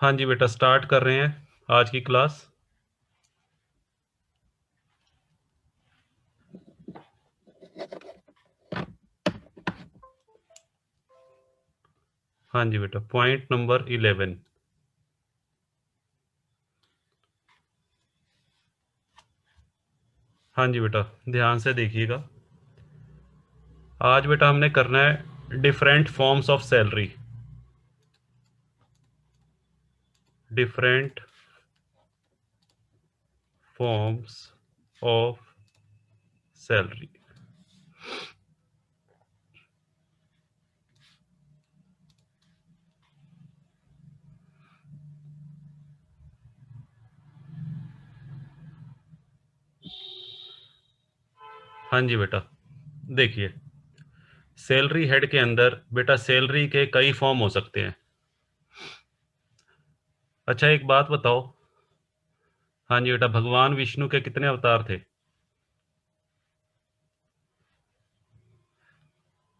हाँ जी बेटा, स्टार्ट कर रहे हैं आज की क्लास। हाँ जी बेटा, पॉइंट नंबर 11। हाँ जी बेटा, ध्यान से देखिएगा। आज बेटा हमने करना है different forms of salary. Different forms of salary. हाँ जी बेटा, देखिए, सैलरी हेड के अंदर बेटा सैलरी के कई फॉर्म हो सकते हैं। अच्छा, एक बात बताओ। हाँ जी बेटा, भगवान विष्णु के कितने अवतार थे?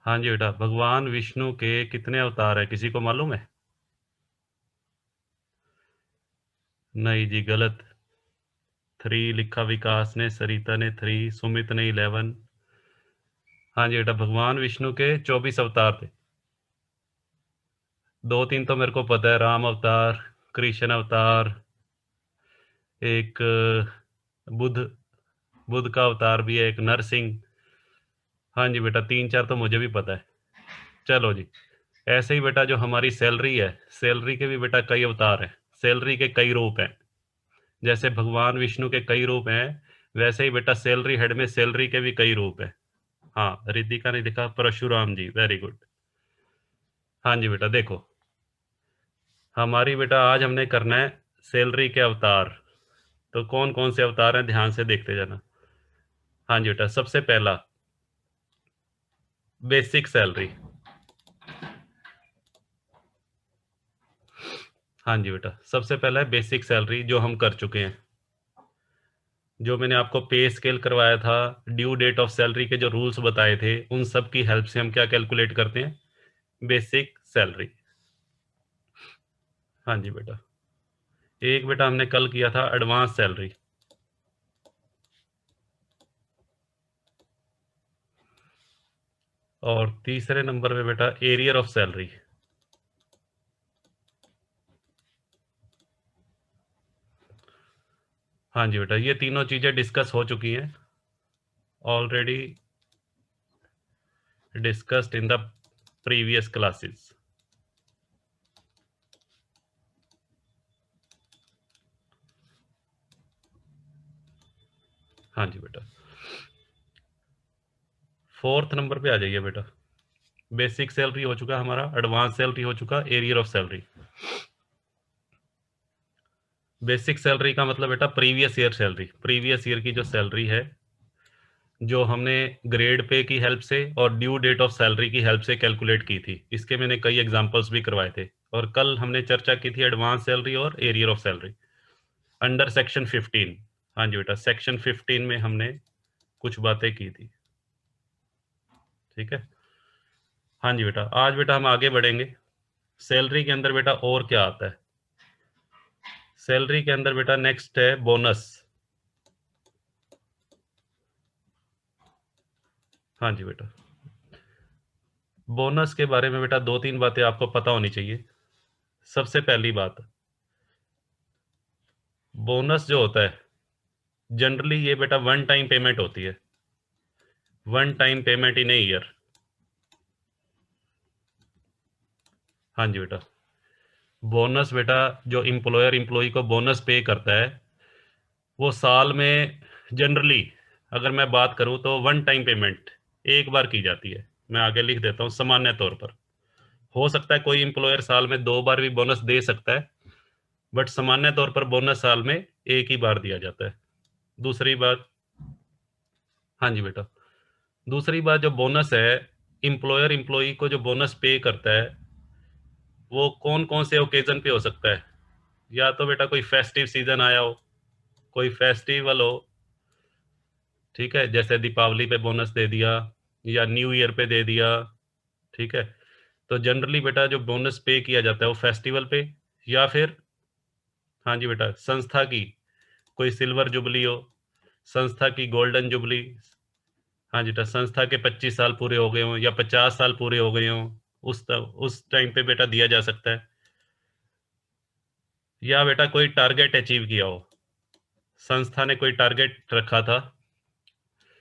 हाँ जी बेटा, भगवान विष्णु के कितने अवतार है, किसी को मालूम है? नहीं जी, गलत। 3 लिखा विकास ने, सरिता ने 3, सुमित ने 11। हाँ जी बेटा, भगवान विष्णु के 24 अवतार थे। 2-3 तो मेरे को पता है, राम अवतार, कृष्ण अवतार, एक बुद्ध बुद्ध का अवतार भी है, एक नरसिंह। हाँ जी बेटा, 3-4 तो मुझे भी पता है। चलो जी, ऐसे ही बेटा जो हमारी सैलरी है, सैलरी के भी बेटा कई अवतार हैं, सैलरी के कई रूप हैं। जैसे भगवान विष्णु के कई रूप हैं, वैसे ही बेटा सैलरी हेड में सैलरी के भी कई रूप हैं। हाँ, रितिका ने लिखा परशुराम जी, वेरी गुड। हाँ जी बेटा, देखो, हमारी बेटा आज हमने करना है सैलरी के अवतार। तो कौन कौन से अवतार हैं, ध्यान से देखते जाना। हाँ जी बेटा, सबसे पहला बेसिक सैलरी। हाँ जी बेटा, सबसे पहला है बेसिक सैलरी, जो हम कर चुके हैं। जो मैंने आपको पे स्केल करवाया था, ड्यू डेट ऑफ सैलरी के जो रूल्स बताए थे, उन सब की हेल्प से हम क्या कैलकुलेट करते हैं? Basic salary. हाँ जी बेटा, एक बेटा हमने कल किया था एडवांस सैलरी। और तीसरे नंबर पे बेटा एरियर ऑफ सैलरी। हाँ जी बेटा, ये तीनों चीजें डिस्कस हो चुकी हैं, already discussed in the previous classes. हाँ जी बेटा, फोर्थ नंबर पे आ जाइए बेटा। बेसिक सैलरी हो चुका हमारा, एडवांस सैलरी हो चुका, arrear of salary. Basic salary का मतलब बेटा previous year salary, previous year की जो सैलरी है, जो हमने ग्रेड पे की हेल्प से और ड्यू डेट ऑफ सैलरी की हेल्प से कैलकुलेट की थी। इसके मैंने कई एग्जांपल्स भी करवाए थे। और कल हमने चर्चा की थी एडवांस सैलरी और arrear of salary under section 15। हाँ जी बेटा, सेक्शन 15 में हमने कुछ बातें की थी। ठीक है। हाँ जी बेटा, आज बेटा हम आगे बढ़ेंगे। सैलरी के अंदर बेटा और क्या आता है? सैलरी के अंदर बेटा नेक्स्ट है बोनस। हाँ जी बेटा, बोनस के बारे में बेटा 2-3 बातें आपको पता होनी चाहिए। सबसे पहली बात, बोनस जो होता है, जनरली ये बेटा वन टाइम पेमेंट होती है। One time payment in a year. हाँ जी बेटा, बोनस बेटा, जो एम्प्लॉयर एम्प्लॉय को बोनस पे करता है, वो साल में जनरली, अगर मैं बात करूं तो वन टाइम पेमेंट एक बार की जाती है। मैं आगे लिख देता हूं, सामान्य तौर पर। हो सकता है कोई एम्प्लॉयर साल में 2 बार भी बोनस दे सकता है, बट सामान्य तौर पर बोनस साल में एक ही बार दिया जाता है। दूसरी बात, हाँ जी बेटा, दूसरी बात, जो बोनस है, एम्प्लॉयर एम्प्लॉई को जो बोनस पे करता है, वो कौन कौन से ओकेजन पे हो सकता है? या तो बेटा कोई फेस्टिव सीजन आया हो, कोई फेस्टिवल हो, ठीक है, जैसे दीपावली पे बोनस दे दिया, या न्यू ईयर पे दे दिया। ठीक है। तो जनरली बेटा जो बोनस पे किया जाता है वो फेस्टिवल पे, या फिर हाँ जी बेटा, संस्था की कोई सिल्वर जुबली हो, संस्था की गोल्डन जुबली, हाँ जी बेटा, संस्था के 25 साल पूरे हो गए हों या 50 साल पूरे हो गए हों, उस टाइम पे बेटा दिया जा सकता है। या बेटा कोई टारगेट अचीव किया हो, संस्था ने कोई टारगेट रखा था,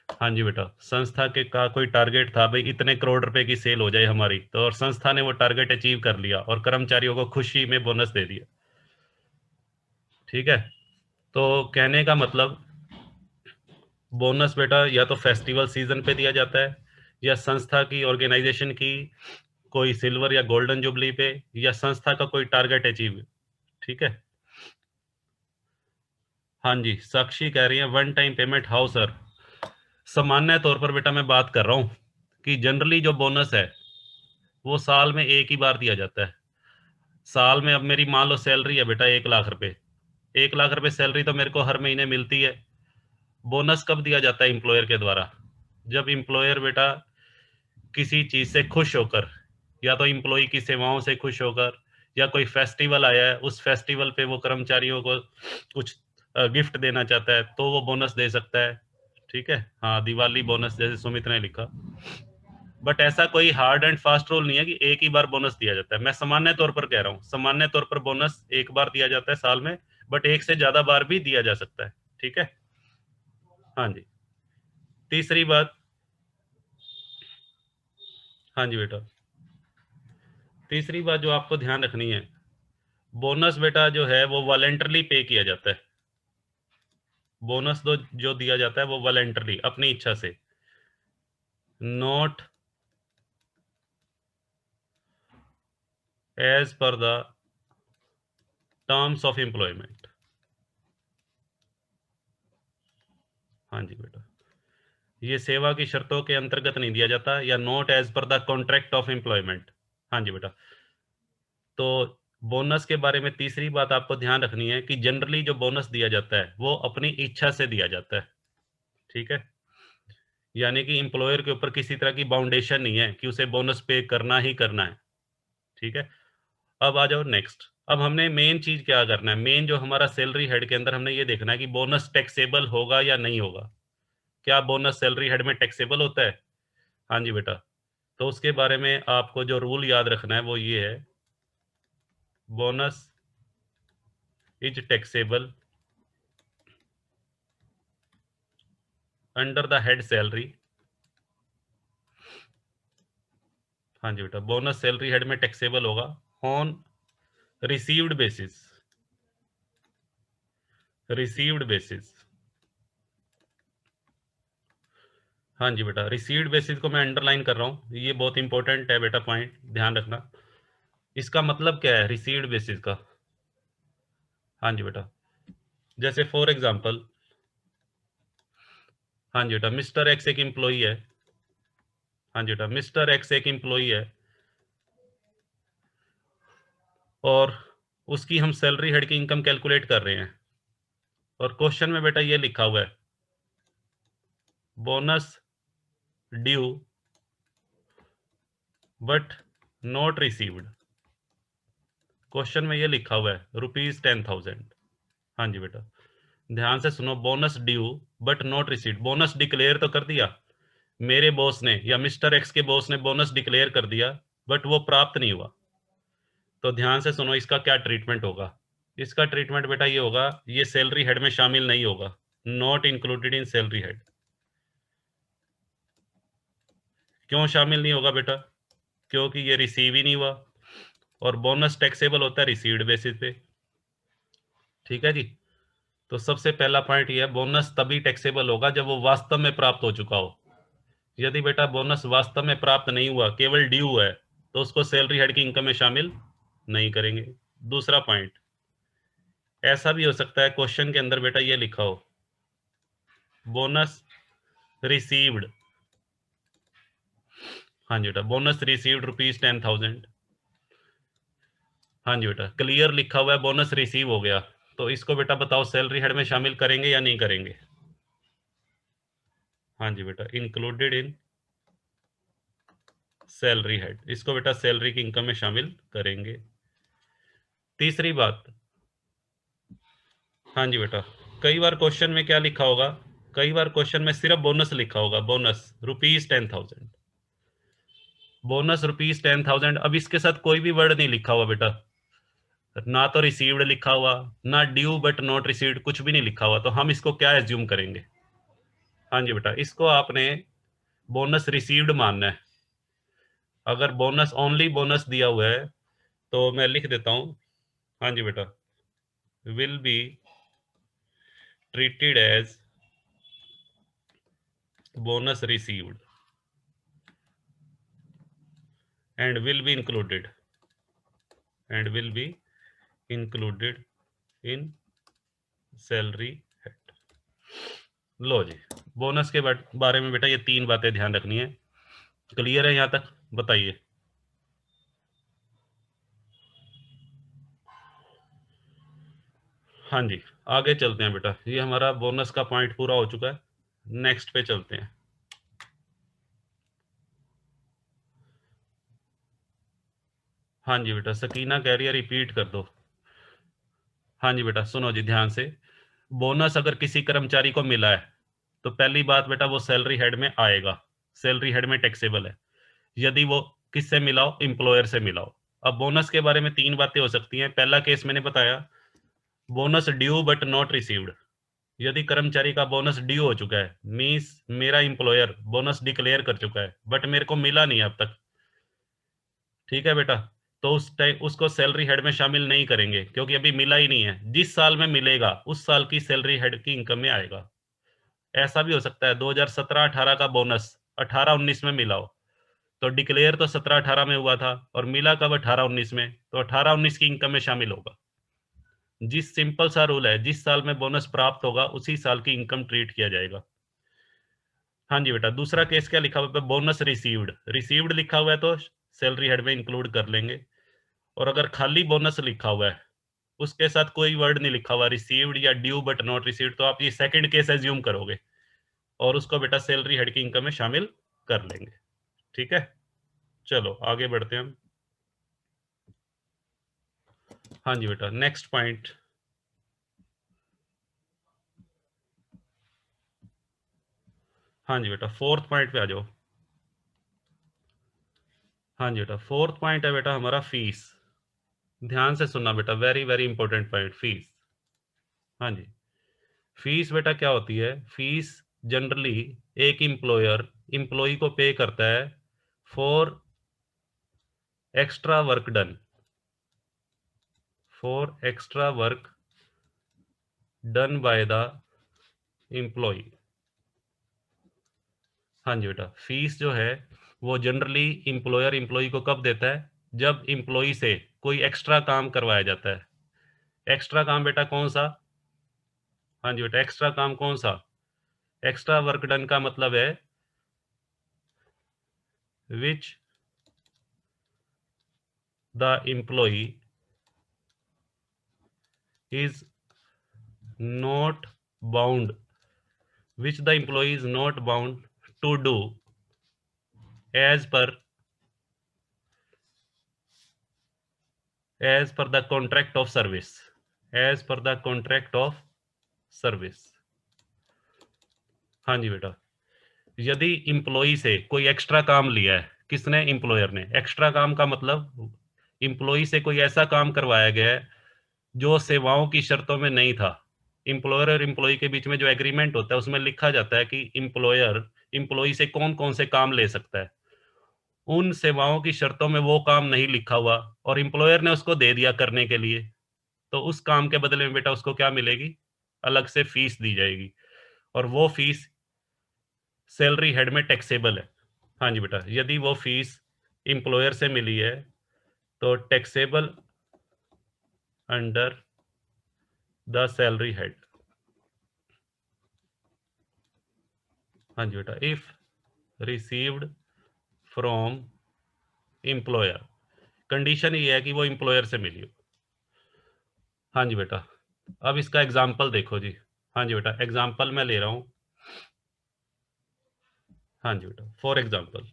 हाँ जी बेटा, संस्था के का कोई टारगेट था भाई इतने करोड़ रुपए की सेल हो जाए हमारी, तो और संस्था ने वो टारगेट अचीव कर लिया और कर्मचारियों को खुशी में बोनस दे दिया। ठीक है, तो कहने का मतलब बोनस बेटा या तो फेस्टिवल सीजन पे दिया जाता है, या संस्था की ऑर्गेनाइजेशन की कोई सिल्वर या गोल्डन जुबली पे, या संस्था का कोई टारगेट अचीव। ठीक है, हाँ जी, साक्षी कह रही है one time payment, how sir. सामान्य तौर पर बेटा मैं बात कर रहा हूँ कि जनरली जो बोनस है वो साल में एक ही बार दिया जाता है। साल में अब मेरी मान लो सैलरी है बेटा 1 लाख रुपए, 1 लाख रुपए सैलरी तो मेरे को हर महीने मिलती है। बोनस कब दिया जाता है एम्प्लॉयर के द्वारा? जब एम्प्लॉयर बेटा किसी चीज से खुश होकर, या तो एम्प्लॉय की सेवाओं से खुश होकर, या कोई फेस्टिवल आया है उस फेस्टिवल पे वो कर्मचारियों को कुछ गिफ्ट देना चाहता है तो वो बोनस दे सकता है। ठीक है, हाँ, दिवाली बोनस जैसे सुमित ने लिखा। बट ऐसा कोई हार्ड एंड फास्ट रूल नहीं है कि एक ही बार बोनस दिया जाता है। मैं सामान्य तौर पर कह रहा हूँ, सामान्य तौर पर बोनस एक बार दिया जाता है साल में, बट एक से ज्यादा बार भी दिया जा सकता है। ठीक है, हाँ जी। तीसरी बात, हाँ जी बेटा, तीसरी बात जो आपको ध्यान रखनी है, बोनस बेटा जो है वो वॉलेंटरली पे किया जाता है। बोनस तो जो दिया जाता है वो वॉलेंटरली अपनी इच्छा से, not as per the terms of employment. हाँ जी बेटा, ये सेवा की शर्तों के अंतर्गत नहीं दिया जाता, या not as per the contract of employment. हाँ जी बेटा, तो बोनस के बारे में तीसरी बात आपको ध्यान रखनी है कि जनरली जो बोनस दिया जाता है वो अपनी इच्छा से दिया जाता है। ठीक है, यानी कि एम्प्लॉयर के ऊपर किसी तरह की बाउंडेशन नहीं है कि उसे बोनस पे करना ही करना है। ठीक है, अब आ जाओ नेक्स्ट। अब हमने मेन चीज क्या करना है, मेन जो हमारा सैलरी हेड के अंदर हमने ये देखना है कि बोनस टैक्सेबल होगा या नहीं होगा। क्या बोनस सैलरी हेड में टैक्सेबल होता है? हाँ जी बेटा, तो उसके बारे में आपको जो रूल याद रखना है वो ये है, bonus is taxable under the head salary. हाँ जी बेटा, बोनस सैलरी हेड में टैक्सेबल होगा on received basis, received basis. हाँ जी बेटा, रिसीव्ड बेसिस को मैं अंडरलाइन कर रहा हूँ, ये बहुत इंपॉर्टेंट है बेटा, पॉइंट ध्यान रखना। इसका मतलब क्या है रिसीव्ड बेसिस का? हाँ जी बेटा, जैसे फॉर एग्जांपल, हाँ जी बेटा, मिस्टर एक्स एक एम्प्लॉई है। हाँ जी बेटा, मिस्टर एक्स एक एम्प्लॉई है और उसकी हम सैलरी हेड की इनकम कैलकुलेट कर रहे हैं, और क्वेश्चन में बेटा ये लिखा हुआ है, bonus due but not received. Question में ये लिखा हुआ है ₹10,000। हाँ जी बेटा, ध्यान से सुनो, bonus due but not received, bonus declare तो कर दिया मेरे बॉस ने या मिस्टर एक्स के बॉस ने, बोनस डिक्लेयर कर दिया बट वो प्राप्त नहीं हुआ। तो ध्यान से सुनो, इसका क्या ट्रीटमेंट होगा। इसका ट्रीटमेंट बेटा ये होगा, ये सैलरी हेड में शामिल नहीं होगा, not included in salary head. क्यों शामिल नहीं होगा बेटा? क्योंकि ये रिसीव ही नहीं हुआ, और बोनस टैक्सेबल होता है रिसीव्ड बेसिस पे। ठीक है जी, तो सबसे पहला पॉइंट ये है, बोनस तभी टैक्सेबल होगा जब वो वास्तव में प्राप्त हो चुका हो। यदि बेटा बोनस वास्तव में प्राप्त नहीं हुआ, केवल ड्यू है, तो उसको सैलरी हेड की इनकम में शामिल नहीं करेंगे। दूसरा पॉइंट, ऐसा भी हो सकता है क्वेश्चन के अंदर बेटा ये लिखा हो, बोनस रिसीव्ड। हाँ जी बेटा, बोनस रिसीव्ड ₹10,000। हाँ जी बेटा, क्लियर लिखा हुआ है बोनस रिसीव हो गया, तो इसको बेटा बताओ सैलरी हेड में शामिल करेंगे या नहीं करेंगे? हाँ जी बेटा, इंक्लूडेड इन सैलरी हेड, इसको बेटा सैलरी की इनकम में शामिल करेंगे। तीसरी बात, हाँ जी बेटा, कई बार क्वेश्चन में क्या लिखा होगा, कई बार क्वेश्चन में सिर्फ बोनस लिखा होगा, बोनस ₹10,000, बोनस ₹10,000। अब इसके साथ कोई भी वर्ड नहीं लिखा हुआ बेटा, ना तो रिसीव्ड लिखा हुआ, ना ड्यू बट नॉट रिसीव्ड, कुछ भी नहीं लिखा हुआ, तो हम इसको क्या एज्यूम करेंगे? हाँ जी बेटा, इसको आपने बोनस रिसीव्ड मानना है। अगर बोनस ओनली बोनस दिया हुआ है तो मैं लिख देता हूं, हाँ जी बेटा, will be treated as bonus received and will be included included in salary head. लो जी, बोनस के बारे में बेटा ये 3 बातें ध्यान रखनी है। क्लियर है यहां तक? बताइए। हाँ जी, आगे चलते हैं बेटा, ये हमारा बोनस का पॉइंट पूरा हो चुका है, नेक्स्ट पे चलते हैं। हाँ जी बेटा, सकीना कह रही है रिपीट कर दो। हाँ जी बेटा, सुनो जी ध्यान से, बोनस अगर किसी कर्मचारी को मिला है तो पहली बात बेटा वो सैलरी हेड में आएगा, सैलरी हेड में टैक्सेबल है। यदि वो किससे मिलाओ, एम्प्लॉयर से मिलाओ। अब बोनस के बारे में 3 बातें हो सकती हैं। पहला केस मैंने बताया, bonus due but not received. यदि कर्मचारी का बोनस ड्यू हो चुका है, मींस मेरा एम्प्लॉयर बोनस डिक्लेयर कर चुका है बट मेरे को मिला नहीं अब तक, ठीक है बेटा, तो उस टाइम उसको सैलरी हेड में शामिल नहीं करेंगे क्योंकि अभी मिला ही नहीं है। जिस साल में मिलेगा उस साल की सैलरी हेड की इनकम में आएगा। ऐसा भी हो सकता है 2017-18 का बोनस 18-19 में मिला हो, तो डिक्लेयर तो 17-18 में हुआ था और मिला कब, 18-19 में, तो 18-19 की इनकम में शामिल होगा। जिस सिंपल सा रूल है, जिस साल में बोनस प्राप्त होगा उसी साल की इनकम ट्रीट किया जाएगा। हाँ जी बेटा, दूसरा केस क्या लिखा हुआ है, बोनस रिसीव्ड, रिसीव्ड लिखा हुआ है तो सैलरी हेड में इंक्लूड कर लेंगे। और अगर खाली बोनस लिखा हुआ है, उसके साथ कोई वर्ड नहीं लिखा हुआ रिसीव्ड या ड्यू बट नॉट रिसीव्ड, तो आप ये सेकंड केस एज्यूम करोगे और उसको बेटा सैलरी हेड की इनकम में शामिल कर लेंगे। ठीक है, चलो आगे बढ़ते हैं हम। हाँ जी बेटा, नेक्स्ट पॉइंट। हाँ जी बेटा, फोर्थ पॉइंट पे आ जाओ। हाँ जी बेटा, फोर्थ पॉइंट है बेटा हमारा फीस। ध्यान से सुनना बेटा, very very important point, fees. हाँ जी, फीस बेटा क्या होती है? फीस जनरली एक एम्प्लॉयर एम्प्लॉय को पे करता है for extra work done, for extra work done by the employee. हाँ जी बेटा, फीस जो है वो जनरली एम्प्लॉयर एम्प्लॉय को कब देता है? जब एम्प्लॉय से कोई एक्स्ट्रा काम करवाया जाता है। एक्स्ट्रा काम बेटा कौन सा? हाँ जी बेटा, एक्स्ट्रा काम कौन सा? एक्स्ट्रा वर्क डन का मतलब है which the employee is not bound, which the employee is not bound to do as per the contract of service, as per the contract of service। हाँ जी बेटा, यदि एम्प्लॉई से कोई एक्स्ट्रा काम लिया है, किसने? एम्प्लॉयर ने। एक्स्ट्रा काम का मतलब एम्प्लॉई से कोई ऐसा काम करवाया गया है जो सेवाओं की शर्तों में नहीं था। एम्प्लॉयर और एम्प्लॉई के बीच में जो एग्रीमेंट होता है उसमें लिखा जाता है कि एम्प्लॉयर एम्प्लॉई से कौन कौन से काम ले सकता है। उन सेवाओं की शर्तों में वो काम नहीं लिखा हुआ और एम्प्लॉयर ने उसको दे दिया करने के लिए, तो उस काम के बदले में बेटा उसको क्या मिलेगी? अलग से फीस दी जाएगी और वो फीस सैलरी हेड में टैक्सेबल है। हाँ जी बेटा, यदि वो फीस एम्प्लॉयर से मिली है तो taxable under the salary head. हाँ जी बेटा, if received from employer, condition ये है कि वो एम्प्लॉयर से मिली हो। हाँ जी बेटा, अब इसका एग्जाम्पल देखो जी। हाँ जी बेटा, एग्जाम्पल मैं ले रहा हूँ। हाँ जी बेटा, फॉर एग्जाम्पल,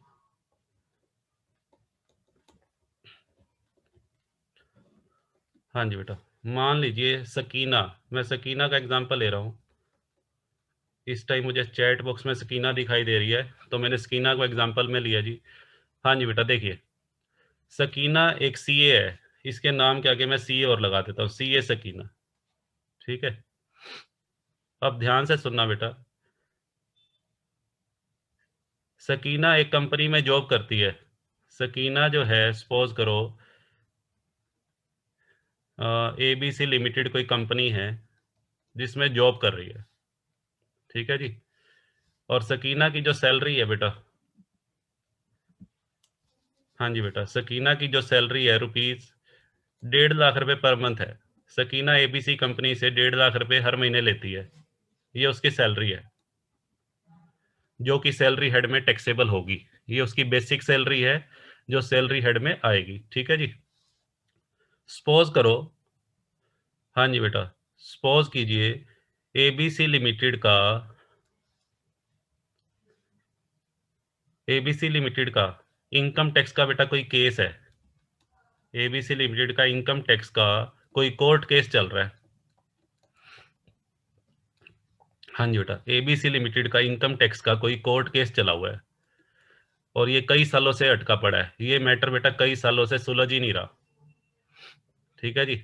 हाँ जी बेटा, मान लीजिए सकीना, मैं सकीना का एग्जांपल ले रहा हूँ। इस टाइम मुझे चैट बॉक्स में सकीना दिखाई दे रही है, तो मैंने सकीना को एग्जांपल में लिया जी। हाँ जी बेटा, देखिए सकीना एक सीए है, इसके नाम के आगे मैं सीए और लगा देता हूँ, सीए सकीना। ठीक है, अब ध्यान से सुनना बेटा। सकीना एक कंपनी में जॉब करती है। सकीना जो है, सपोज करो एबीसी लिमिटेड कोई कंपनी है जिसमें जॉब कर रही है। ठीक है जी, और सकीना की जो सैलरी है बेटा, हाँ जी बेटा, सकीना की जो सैलरी है रुपीज 1.5 लाख पर मंथ है। सकीना एबीसी कंपनी से 1.5 लाख हर महीने लेती है। ये उसकी सैलरी है, जो कि सैलरी हेड में टैक्सेबल होगी। ये उसकी बेसिक सैलरी है जो सैलरी हेड में आएगी। ठीक है जी, सपोज करो, हाँ जी बेटा, सपोज कीजिए एबीसी लिमिटेड का इनकम टैक्स का बेटा कोई केस है। एबीसी लिमिटेड का इनकम टैक्स का कोई कोर्ट केस चल रहा है। हाँ जी बेटा, एबीसी लिमिटेड का इनकम टैक्स का कोई कोर्ट केस चला हुआ है और ये कई सालों से अटका पड़ा है। ये मैटर बेटा कई सालों से सुलझ ही नहीं रहा। ठीक है जी,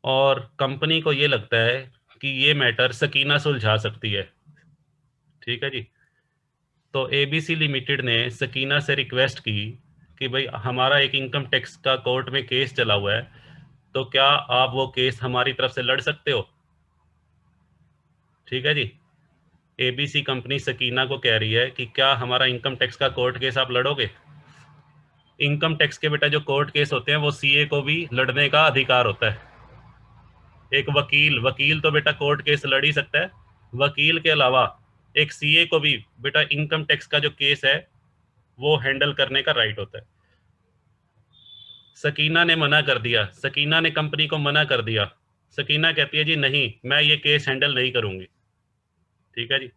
और कंपनी को ये लगता है कि ये मैटर सकीना सुलझा सकती है। ठीक है जी, तो एबीसी लिमिटेड ने सकीना से रिक्वेस्ट की कि भाई हमारा एक इनकम टैक्स का कोर्ट में केस चला हुआ है, तो क्या आप वो केस हमारी तरफ से लड़ सकते हो। ठीक है जी, एबीसी कंपनी सकीना को कह रही है कि क्या हमारा इनकम टैक्स का कोर्ट केस आप लड़ोगे। इनकम टैक्स के बेटा जो कोर्ट केस होते हैं वो सीए को भी लड़ने का अधिकार होता है। एक वकील तो बेटा कोर्ट केस लड़ ही सकता है। वकील के अलावा एक सीए को भी बेटा इनकम टैक्स का जो केस है वो हैंडल करने का राइट होता है। सकीना ने मना कर दिया, सकीना ने कंपनी को मना कर दिया। सकीना कहती है जी नहीं, मैं ये केस हैंडल नहीं करूंगी। ठीक है जी,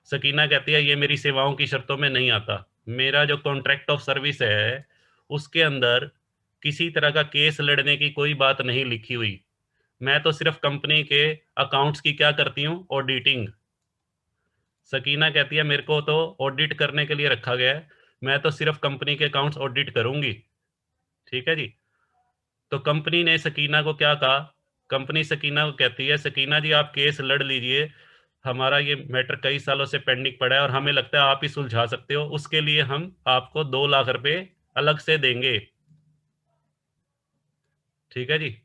सकीना कहती है ये मेरी सेवाओं की शर्तों में नहीं आता। मेरा जो कॉन्ट्रैक्ट ऑफ सर्विस है उसके अंदर किसी तरह का केस लड़ने की कोई बात नहीं लिखी हुई। मैं तो सिर्फ कंपनी के अकाउंट्स की क्या करती हूँ, ऑडिटिंग। सकीना कहती है मेरे को तो ऑडिट करने के लिए रखा गया है, मैं तो सिर्फ कंपनी के अकाउंट्स ऑडिट करूंगी। ठीक है जी, तो कंपनी ने सकीना को क्या कहा, कंपनी सकीना को कहती है सकीना जी आप केस लड़ लीजिए, हमारा ये मैटर कई सालों से पेंडिंग पड़ा है और हमें लगता है आप ही सुलझा सकते हो, उसके लिए हम आपको 2 लाख अलग से देंगे। ठीक है जी,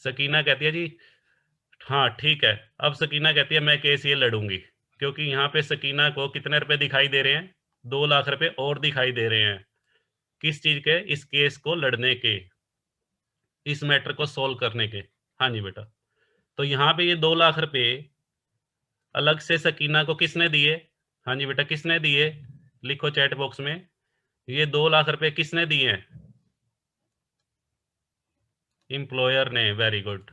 सकीना कहती है जी हाँ ठीक है। अब सकीना कहती है मैं केस ये लड़ूंगी, क्योंकि यहाँ पे सकीना को कितने रुपए दिखाई दे रहे हैं, 2 लाख और दिखाई दे रहे हैं। किस चीज के, इस केस को लड़ने के, इस मैटर को सोल्व करने के। हाँ जी बेटा, तो यहाँ पे ये 2 लाख अलग से सकीना को किसने दिए। हाँ जी बेटा, किसने दिए, लिखो चैट बॉक्स में, ये 2 लाख किसने दिए हैं। एम्प्लॉयर ने, वेरी गुड।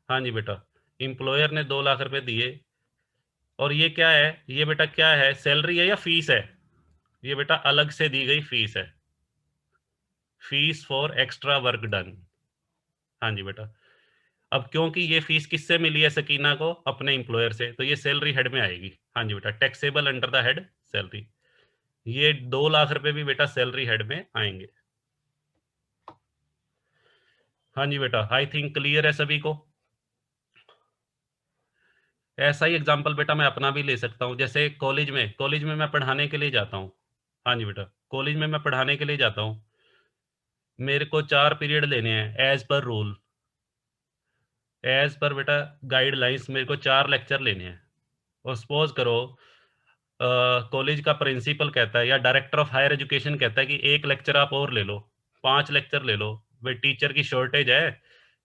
हाँ जी बेटा, एम्प्लॉयर ने 2 लाख दिए। और ये क्या है, ये बेटा क्या है, सैलरी है या फीस है। ये बेटा अलग से दी गई फीस है, fees for extra work done. हाँ जी बेटा, अब क्योंकि ये फीस किससे मिली है सकीना को, अपने एम्प्लॉयर से, तो ये सैलरी हेड में आएगी। हाँ जी बेटा, taxable under the head salary. ये 2 लाख भी बेटा सैलरी हेड में आएंगे। हाँ जी बेटा, आई थिंक क्लियर है सभी को। ऐसा ही एग्जांपल बेटा मैं अपना भी ले सकता हूँ, जैसे कॉलेज में मैं पढ़ाने के लिए जाता हूँ। हाँ जी बेटा, कॉलेज में मैं पढ़ाने के लिए जाता हूँ, मेरे को 4 पीरियड लेने हैं as per rule, as per बेटा गाइडलाइंस मेरे को 4 लेक्चर लेने हैं। और सपोज करो कॉलेज का प्रिंसिपल कहता है या डायरेक्टर ऑफ हायर एजुकेशन कहता है कि 1 लेक्चर आप और ले लो, 5 लेक्चर ले लो। भाई टीचर की शॉर्टेज है,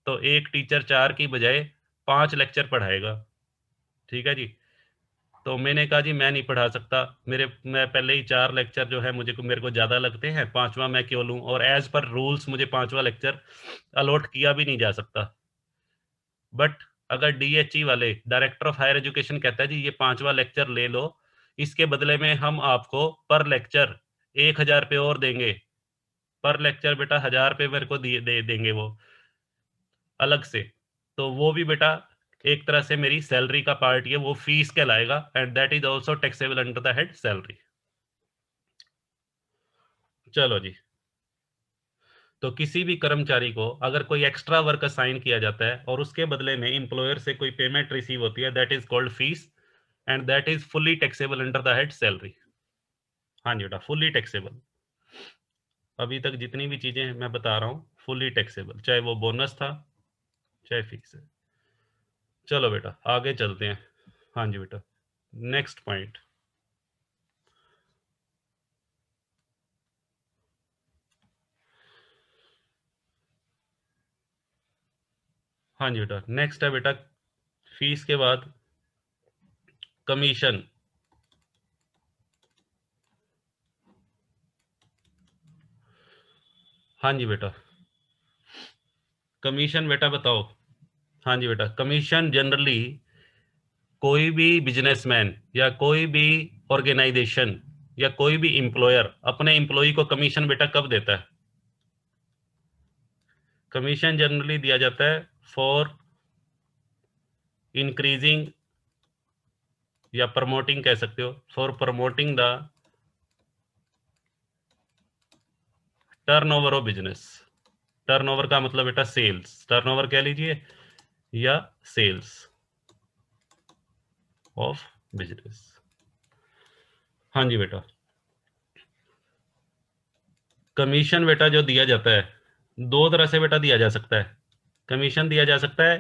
तो एक टीचर 4 की बजाय 5 लेक्चर पढ़ाएगा। ठीक है जी, तो मैंने कहा जी मैं नहीं पढ़ा सकता, मैं पहले ही 4 लेक्चर जो है मुझे मेरे को ज़्यादा लगते हैं, 5वां मैं क्यों लूँ, और एज पर रूल्स मुझे 5वां लेक्चर अलॉट किया भी नहीं जा सकता। बट अगर डीएचई वाले डायरेक्टर ऑफ हायर एजुकेशन कहता है जी ये 5वां लेक्चर ले लो, इसके बदले में हम आपको पर लेक्चर 1,000 और देंगे। पर लेक्चर बेटा 1,000 मेरे को दे देंगे वो। अलग से, तो वो भी बेटा एक तरह से मेरी सैलरी का पार्ट ही है, वो फीस कहलाएगा, and that is also taxable under the head salary. चलो जी, तो किसी भी कर्मचारी को अगर कोई एक्स्ट्रा वर्क असाइन किया जाता है और उसके बदले में एम्प्लॉयर से कोई पेमेंट रिसीव होती है, that is called fees, and that is fully taxable under the head salary. हाँ जी बेटा, फुल्ली टैक्सेबल। अभी तक जितनी भी चीजें मैं बता रहा हूँ फुल्ली टैक्सेबल, चाहे वो बोनस था चाहे फीस है। चलो बेटा आगे चलते हैं। हाँ जी बेटा, नेक्स्ट पॉइंट। हाँ जी बेटा, नेक्स्ट है बेटा फीस के बाद कमीशन। हाँ जी बेटा, कमीशन बेटा बताओ। हाँ जी बेटा, कमीशन जनरली कोई भी बिजनेसमैन या कोई भी ऑर्गेनाइजेशन या कोई भी एम्प्लॉयर अपने एम्प्लॉय को कमीशन बेटा कब देता है? कमीशन जनरली दिया जाता है फॉर इंक्रीजिंग या प्रमोटिंग कह सकते हो, for promoting the turnover of business. Turnover का मतलब बेटा सेल्स, टर्नओवर कह लीजिए या सेल्स ऑफ बिजनेस। हाँ जी बेटा, कमीशन बेटा जो दिया जाता है दो तरह से बेटा दिया जा सकता है। कमीशन दिया जा सकता है,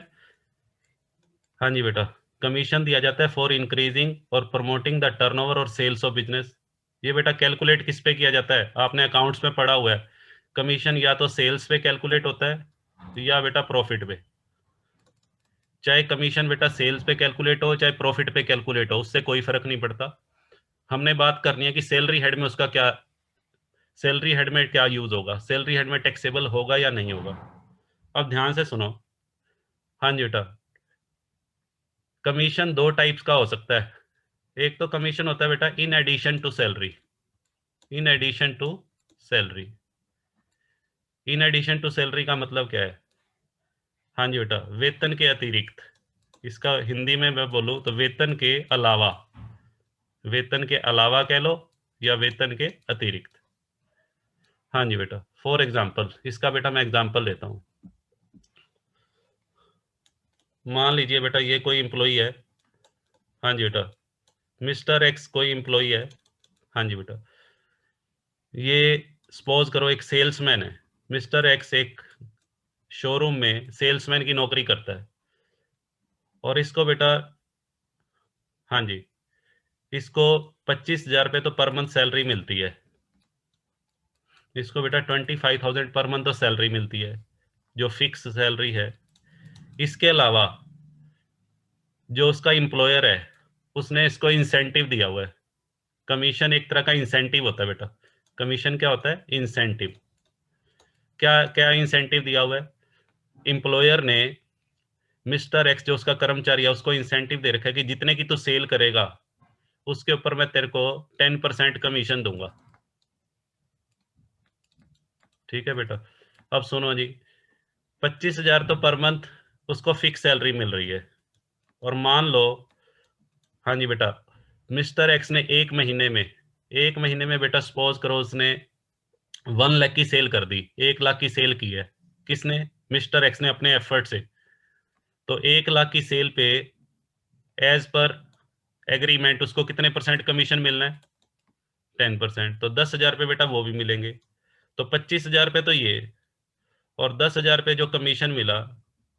हाँ जी बेटा, कमीशन दिया जाता है फॉर इंक्रीजिंग और प्रमोटिंग द टर्नओवर और सेल्स ऑफ बिजनेस। ये बेटा कैलकुलेट किस पे किया जाता है? आपने अकाउंट्स में पढ़ा हुआ है, कमीशन या तो सेल्स पे कैलकुलेट होता है या बेटा प्रॉफिट पे। चाहे कमीशन बेटा सेल्स पे कैलकुलेट हो चाहे प्रॉफिट पे कैलकुलेट हो, उससे कोई फर्क नहीं पड़ता। हमने बात करनी है कि सैलरी हेड में उसका क्या, सैलरी हेड में क्या यूज होगा, सैलरी हेड में टैक्सेबल होगा या नहीं होगा। अब ध्यान से सुनो। हाँ जी बेटा, कमीशन दो टाइप्स का हो सकता है। एक तो कमीशन होता है बेटा in addition to salary, in addition to salary. In addition to salary का मतलब क्या है? हाँ जी बेटा, वेतन के अतिरिक्त। इसका हिंदी में मैं बोलूँ तो वेतन के अलावा, वेतन के अलावा कह लो या वेतन के अतिरिक्त। हाँ जी बेटा, फॉर एग्जाम्पल, इसका बेटा मैं एग्जाम्पल देता हूँ। मान लीजिए बेटा ये कोई एम्प्लॉई है। हाँ जी बेटा, मिस्टर एक्स कोई एम्प्लॉई है। हाँ जी बेटा, ये सपोज करो एक सेल्समैन है। मिस्टर एक्स एक शोरूम में सेल्समैन की नौकरी करता है और इसको बेटा, हाँ जी, इसको 25,000 रुपये तो पर मंथ सैलरी मिलती है। इसको बेटा 25,000 पर मंथ तो सैलरी मिलती है, जो फिक्स सैलरी है। इसके अलावा जो उसका एम्प्लॉयर है उसने इसको इंसेंटिव दिया हुआ है। कमीशन एक तरह का इंसेंटिव होता है बेटा। कमीशन क्या होता है? इंसेंटिव। क्या क्या इंसेंटिव दिया हुआ है? एम्प्लॉयर ने मिस्टर एक्स जो उसका कर्मचारी है उसको इंसेंटिव दे रखा है कि जितने की तू सेल करेगा उसके ऊपर मैं तेरे को 10% कमीशन दूंगा। ठीक है बेटा, अब सुनो जी, 25,000 तो पर मंथ उसको फिक्स सैलरी मिल रही है। और मान लो, हाँ जी बेटा, मिस्टर एक्स ने एक महीने में बेटा सपोज करो उसने 1 लाख की सेल कर दी, 1 लाख की सेल की है। किसने? मिस्टर एक्स ने अपने एफर्ट से। तो 1 लाख की सेल पे एज पर एग्रीमेंट उसको कितने परसेंट कमीशन मिलना है? 10%। तो 10,000 रुपये बेटा वो भी मिलेंगे। तो 25,000 रुपये तो ये, और 10,000 रुपये जो कमीशन मिला।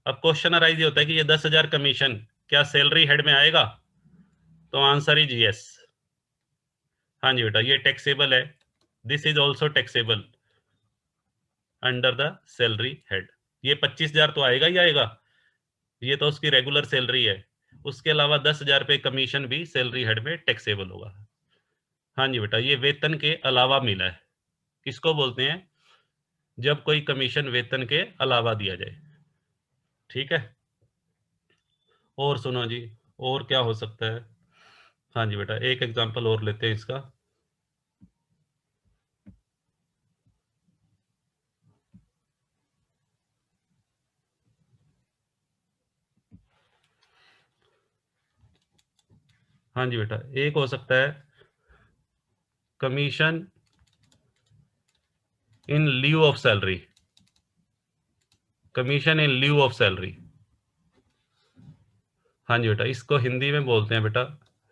अब क्वेश्चन अराइज ये होता है कि ये 10,000 कमीशन क्या सैलरी हेड में आएगा? तो आंसर इज यस। हाँ जी बेटा, ये टैक्सेबल है। This is also taxable under the salary head. ये 25,000 तो आएगा ही आएगा, ये तो उसकी रेगुलर सैलरी है। उसके अलावा 10,000 रुपये कमीशन भी सैलरी हेड में टैक्सेबल होगा। हाँ जी बेटा, ये वेतन के अलावा मिला है। किसको बोलते हैं? जब कोई कमीशन वेतन के अलावा दिया जाए। ठीक है, और सुनो जी, और क्या हो सकता है? हाँ जी बेटा, एक एग्जांपल और लेते हैं इसका। हाँ जी बेटा, एक हो सकता है commission in lieu of salary, commission in lieu of salary. हाँ जी बेटा, इसको हिंदी में बोलते हैं बेटा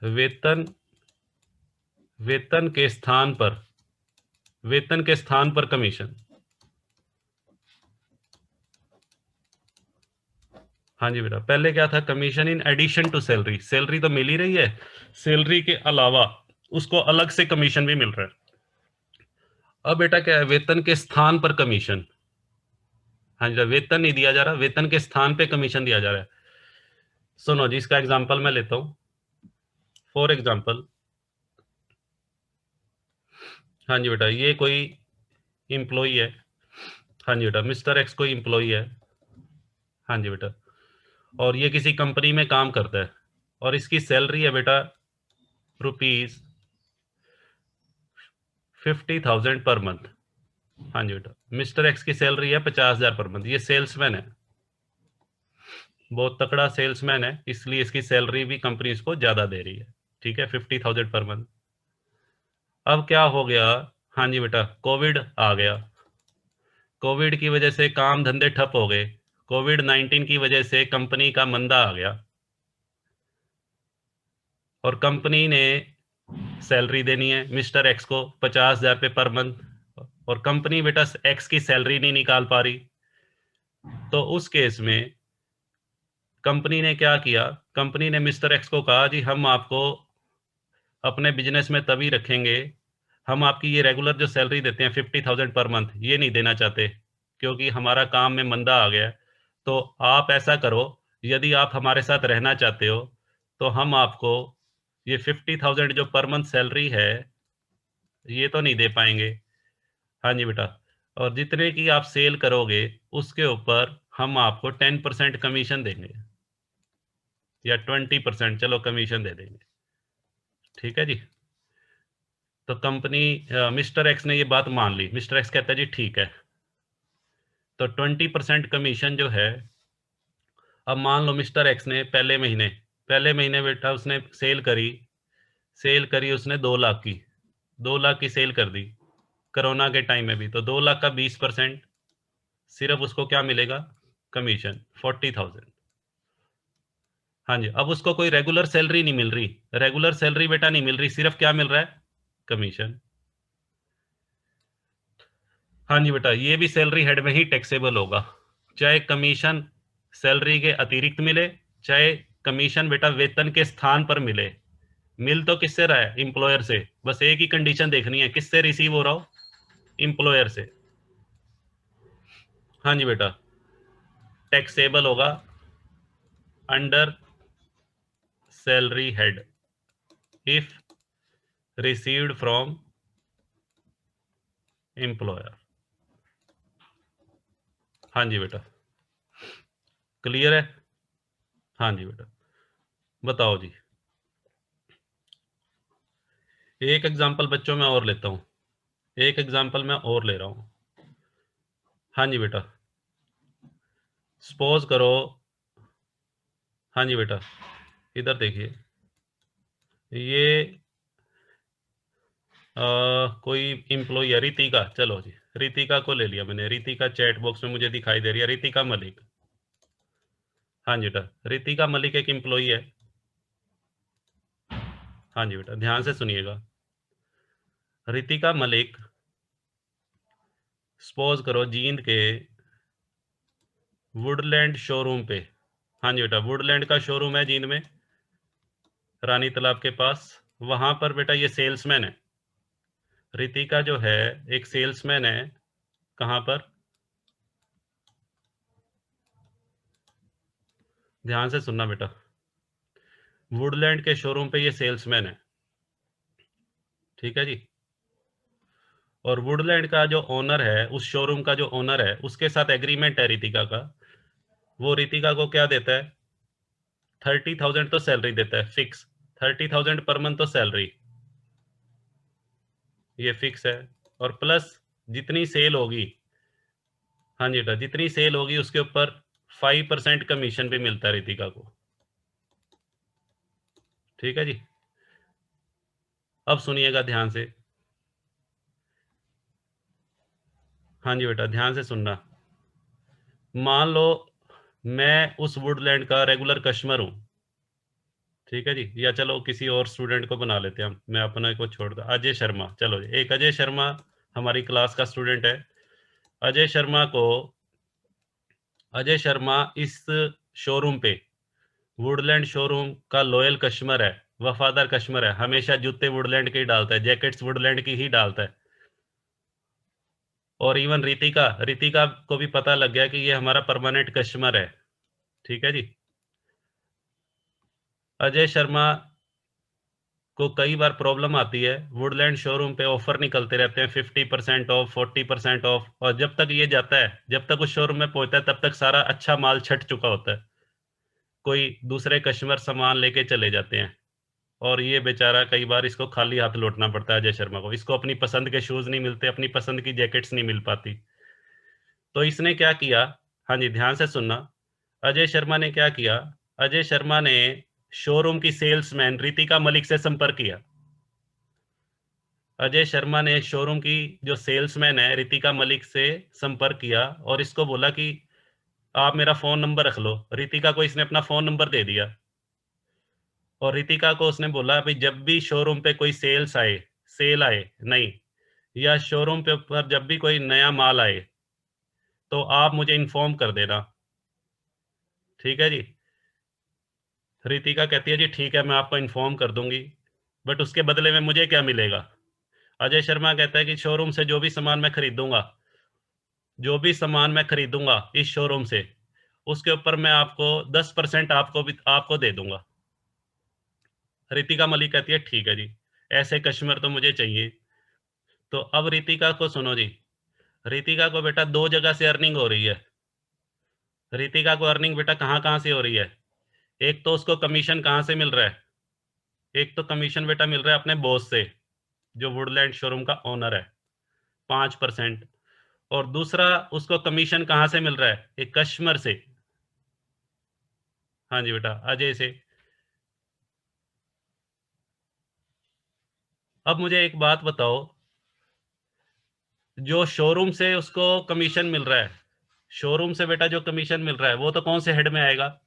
वेतन, वेतन के स्थान पर, वेतन के स्थान पर कमीशन। हाँ जी बेटा, पहले क्या था, commission in addition to salary, salary तो मिल ही रही है, सैलरी के अलावा उसको अलग से कमीशन भी मिल रहा है। अब बेटा क्या है, वेतन के स्थान पर कमीशन। हाँ जी, वेतन नहीं दिया जा रहा, वेतन के स्थान पे कमीशन दिया जा रहा है। सुनो जी, इसका एग्जांपल मैं लेता हूँ। फॉर एग्जांपल, हाँ जी बेटा, ये कोई इंप्लॉई है। हाँ जी बेटा, मिस्टर एक्स कोई इंप्लॉई है। हाँ जी बेटा, और ये किसी कंपनी में काम करता है, और इसकी सैलरी है बेटा रुपीज 50,000 पर मंथ। हाँ जी बेटा, मिस्टर एक्स की सैलरी है 50,000 पर मंथ। ये सेल्समैन है, बहुत तकड़ा सेल्समैन है, इसलिए इसकी सैलरी भी कंपनी इसको ज्यादा दे रही है। ठीक है, 50,000 पर मंथ। अब क्या हो गया, हाँ जी बेटा, कोविड आ गया, कोविड की वजह से काम धंधे ठप हो गए, कोविड-19 की वजह से कंपनी का मंदा आ गया, और कंपनी ने सैलरी देनी है मिस्टर एक्स को 50,000 पे पर मंथ, और कंपनी बेटा एक्स की सैलरी नहीं निकाल पा रही। तो उस केस में कंपनी ने क्या किया, कंपनी ने मिस्टर एक्स को कहा जी हम आपको अपने बिजनेस में तभी रखेंगे, हम आपकी ये रेगुलर जो सैलरी देते हैं 50,000 पर मंथ ये नहीं देना चाहते, क्योंकि हमारा काम में मंदा आ गया है। तो आप ऐसा करो, यदि आप हमारे साथ रहना चाहते हो तो हम आपको ये 50,000 जो पर मंथ सैलरी है ये तो नहीं दे पाएंगे। हाँ जी बेटा, और जितने की आप सेल करोगे उसके ऊपर हम आपको 10% कमीशन देंगे, या 20% चलो कमीशन दे देंगे। ठीक है जी। तो कंपनी, मिस्टर एक्स ने ये बात मान ली, मिस्टर एक्स कहता है जी ठीक है। तो 20% कमीशन जो है, अब मान लो मिस्टर एक्स ने पहले महीने बेटा उसने सेल करी उसने 2 लाख की, 2 लाख की सेल कर दी, कोरोना के टाइम में भी। तो 2 लाख का 20% सिर्फ उसको क्या मिलेगा, कमीशन 40,000। हाँ जी, अब उसको कोई रेगुलर सैलरी नहीं मिल रही, रेगुलर सैलरी बेटा नहीं मिल रही, सिर्फ क्या मिल रहा है, कमीशन। हाँ जी बेटा, ये भी सैलरी हेड में ही टैक्सेबल होगा, चाहे कमीशन सैलरी के अतिरिक्त मिले, चाहे कमीशन बेटा वेतन के स्थान पर मिले। मिल तो किससे रहा है, इंप्लॉयर से, बस एक ही कंडीशन देखनी है, किससे रिसीव हो रहा हो, इंप्लॉयर से। हाँ जी बेटा, टैक्सेबल होगा under salary head if received from employer. हाँ जी बेटा, क्लियर है। हाँ जी बेटा, बताओ जी, एक एग्जांपल बच्चों में और लेता हूँ, एक एग्जांपल मैं और ले रहा हूँ। हाँ जी बेटा, सपोज करो, हाँ जी बेटा, इधर देखिए, ये कोई इम्प्लॉई है रितिका, चलो जी रितिका को ले लिया मैंने, रितिका चैट बॉक्स में मुझे दिखाई दे रही है, रितिका मलिक। हाँ जी बेटा, रितिका मलिक एक इम्प्लॉई है। हाँ जी बेटा, ध्यान से सुनिएगा, रितिका मलिक सपोज करो जींद के वुडलैंड शोरूम पे, हाँ जी बेटा, वुडलैंड का शोरूम है जींद में, रानी तालाब के पास, वहां पर बेटा ये सेल्समैन है, रितिका जो है एक सेल्समैन है। कहाँ पर, ध्यान से सुनना बेटा, वुडलैंड के शोरूम पे ये सेल्समैन है। ठीक है जी, और वुडलैंड का जो ओनर है, उस शोरूम का जो ओनर है, उसके साथ एग्रीमेंट है रितिका का, वो रितिका को क्या देता है, 30,000 तो सैलरी देता है फिक्स, 30,000 पर मंथ तो सैलरी, ये फिक्स है, और प्लस जितनी सेल होगी, हाँ जी बेटा, जितनी सेल होगी उसके ऊपर 5% कमीशन भी मिलता है रितिका को। ठीक है जी, अब सुनिएगा ध्यान से। हाँ जी बेटा, ध्यान से सुनना। मान लो मैं उस वुडलैंड का रेगुलर कस्टमर हूँ, ठीक है जी, या चलो किसी और स्टूडेंट को बना लेते हैं हम, मैं अपने को छोड़ दूँ, अजय शर्मा, चलो एक अजय शर्मा हमारी क्लास का स्टूडेंट है। अजय शर्मा को, अजय शर्मा इस शोरूम पे, वुडलैंड शोरूम का लॉयल कस्टमर है, वफादार कस्टमर है, हमेशा जूते वुडलैंड के ही डालता है, जैकेट्स वुडलैंड की ही डालता है। और इवन रितिका, रितिका को भी पता लग गया कि ये हमारा परमानेंट कस्टमर है, ठीक है जी। अजय शर्मा को कई बार प्रॉब्लम आती है, वुडलैंड शोरूम पे ऑफर निकलते रहते हैं, 50% ऑफ, 40% ऑफ, और जब तक ये जाता है, जब तक उस शोरूम में पहुंचता है, तब तक सारा अच्छा माल छट चुका होता है, कोई दूसरे कस्टमर सामान लेके चले जाते हैं, और ये बेचारा कई बार इसको खाली हाथ लौटना पड़ता है अजय शर्मा को, इसको अपनी पसंद के शूज नहीं मिलते, अपनी पसंद की जैकेट्स नहीं मिल पाती। तो इसने क्या किया, हाँ जी ध्यान से सुनना, अजय शर्मा ने क्या किया, अजय शर्मा ने शोरूम की सेल्समैन रितिका मलिक से संपर्क किया। अजय शर्मा ने शोरूम की जो सेल्समैन है रितिका मलिक से संपर्क किया और इसको बोला कि आप मेरा फ़ोन नंबर रख लो। रितिका को इसने अपना फ़ोन नंबर दे दिया और रितिका को उसने बोला भाई जब भी शोरूम पे कोई सेल आए नहीं, या शोरूम पे ऊपर जब भी कोई नया माल आए तो आप मुझे इन्फॉर्म कर देना, ठीक है जी। रितिका कहती है जी ठीक है, मैं आपको इन्फॉर्म कर दूंगी, बट उसके बदले में मुझे क्या मिलेगा। अजय शर्मा कहता है कि शोरूम से जो भी सामान मैं खरीदूंगा इस शोरूम से, उसके ऊपर मैं आपको 10% आपको दे दूंगा। रितिका मलिक कहती है ठीक है जी, ऐसे कस्टमर तो मुझे चाहिए। तो अब रितिका को सुनो जी, रितिका को बेटा दो जगह से अर्निंग हो रही है। रितिका को अर्निंग बेटा कहाँ कहाँ से हो रही है, एक तो उसको कमीशन कहाँ से मिल रहा है, एक तो कमीशन बेटा मिल रहा है अपने बॉस से, जो वुडलैंड शोरूम का ओनर है, 5%। और दूसरा उसको कमीशन कहाँ से मिल रहा है, एक कस्टमर से, हाँ जी बेटा अजय से। अब मुझे एक बात बताओ, जो शोरूम से उसको कमीशन मिल रहा है, शोरूम से बेटा जो कमीशन मिल रहा है वो तो कौन से हेड में आएगा,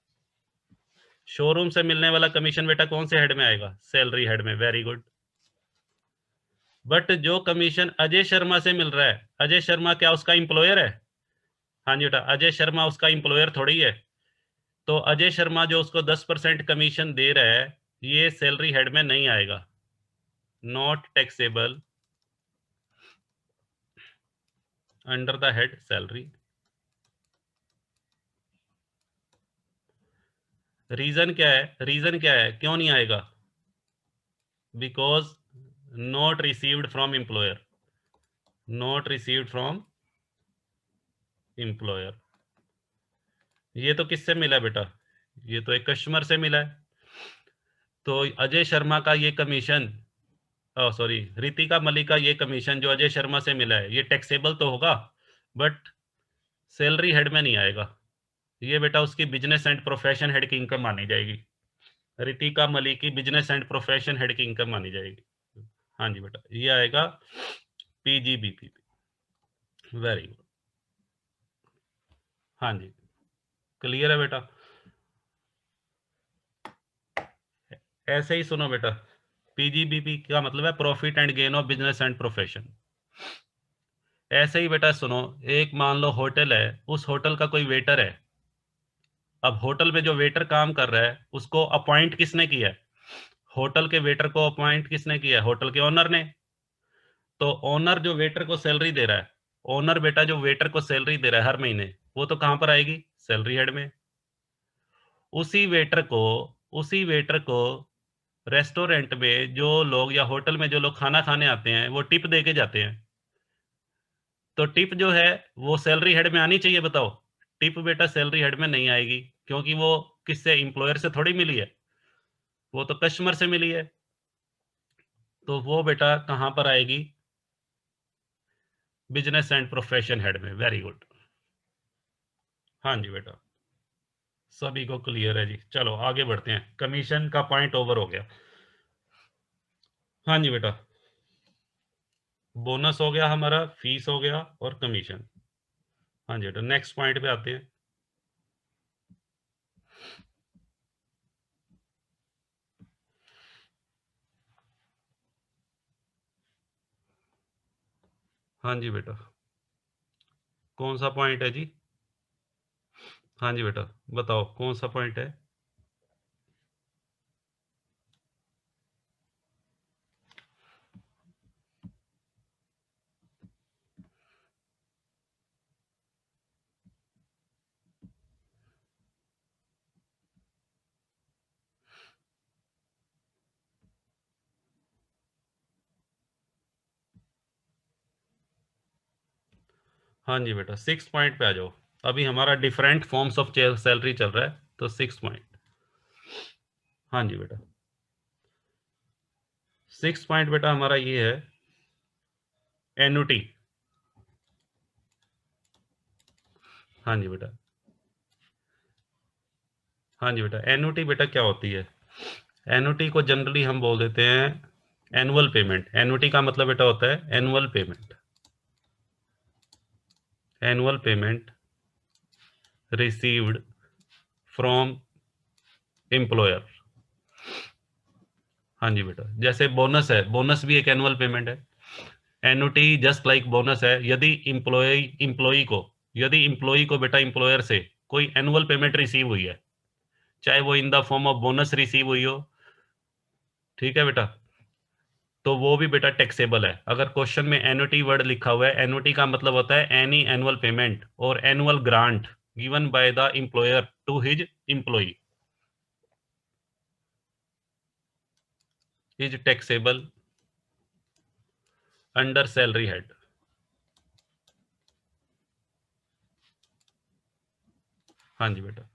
शोरूम से मिलने वाला कमीशन बेटा कौन से हेड में आएगा, सैलरी हेड में, वेरी गुड। बट जो कमीशन अजय शर्मा से मिल रहा है, अजय शर्मा क्या उसका इंप्लॉयर है, हाँ जी बेटा अजय शर्मा उसका इंप्लॉयर थोड़ी है। तो अजय शर्मा जो उसको 10% कमीशन दे रहा है, ये सैलरी हेड में नहीं आएगा, not taxable under the head salary. Reason क्या है, रीजन क्या है क्यों नहीं आएगा, because not received from employer, not received from employer. ये तो किससे मिला बेटा, ये तो एक कस्टमर से मिला है। तो अजय शर्मा का ये कमीशन, सॉरी रितिका मलिक का ये कमीशन जो अजय शर्मा से मिला है, ये टैक्सेबल तो होगा, बट सैलरी हेड में नहीं आएगा, ये बेटा उसकी बिजनेस एंड प्रोफेशन हेड की इनकम मानी जाएगी, रितिका मलिक की बिजनेस एंड प्रोफेशन हेड की इनकम मानी जाएगी। हाँ जी बेटा ये आएगा पीजीबीपी, वेरी गुड। हाँ जी, क्लियर है बेटा। ऐसे ही सुनो बेटा, पीजीबीपी का मतलब है profit and gain of business and profession. ऐसे ही बेटा सुनो, एक मान लो होटल है, उस होटल का कोई वेटर है, अब होटल में जो वेटर काम कर रहा है उसको अपॉइंट किसने किया है, होटल के वेटर को अपॉइंट किसने किया है, होटल के ओनर ने। तो ओनर जो वेटर को सैलरी दे रहा है, ओनर बेटा जो वेटर को सैलरी दे रहा है हर महीने, वो तो कहां पर आएगी, सैलरी हेड में। उसी वेटर को उसी वेटर को रेस्टोरेंट में जो लोग या होटल में जो लोग खाना खाने आते हैं वो टिप दे के जाते हैं, तो टिप जो है वो सैलरी हेड में आनी चाहिए, बताओ। टिप बेटा सैलरी हेड में नहीं आएगी, क्योंकि वो किससे, एम्प्लॉयर से थोड़ी मिली है, वो तो कस्टमर से मिली है। तो वो बेटा कहां पर आएगी, बिजनेस एंड प्रोफेशन हेड में, वेरी गुड। हाँ जी बेटा, सभी को क्लियर है जी, चलो आगे बढ़ते हैं, कमीशन का पॉइंट ओवर हो गया। हाँ जी बेटा, बोनस हो गया हमारा, फीस हो गया और कमीशन। हाँ जी बेटा, नेक्स्ट पॉइंट पे आते हैं। हाँ जी बेटा, कौन सा पॉइंट है जी? हाँ जी बेटा, बताओ कौन सा पॉइंट है? हाँ जी बेटा, 6 पॉइंट पे आ जाओ। अभी हमारा डिफरेंट फॉर्म्स ऑफ सैलरी चल रहा है, तो 6 पॉइंट। हाँ जी बेटा, 6 पॉइंट बेटा हमारा ये है, एन्युटी। हाँ जी बेटा, हाँ जी बेटा, एन्युटी बेटा क्या होती है? एन्युटी को जनरली हम बोल देते हैं एनुअल पेमेंट। एन्युटी का मतलब बेटा होता है annual payment. Annual payment received from employer. हाँ जी बेटा, जैसे बोनस है, बोनस भी एक एनुअल पेमेंट है। एन्युटी जस्ट लाइक बोनस है। यदि इम्प्लॉई को बेटा एम्प्लॉयर से कोई एनुअल पेमेंट रिसीव हुई है, चाहे वो in the form of bonus receive हुई हो, ठीक है बेटा, तो वो भी बेटा टैक्सेबल है। अगर क्वेश्चन में एन्युटी वर्ड लिखा हुआ है, एन्युटी का मतलब होता है एनी एनुअल पेमेंट और annual grant given by the employer to his employee is taxable under salary head. हाँ जी बेटा,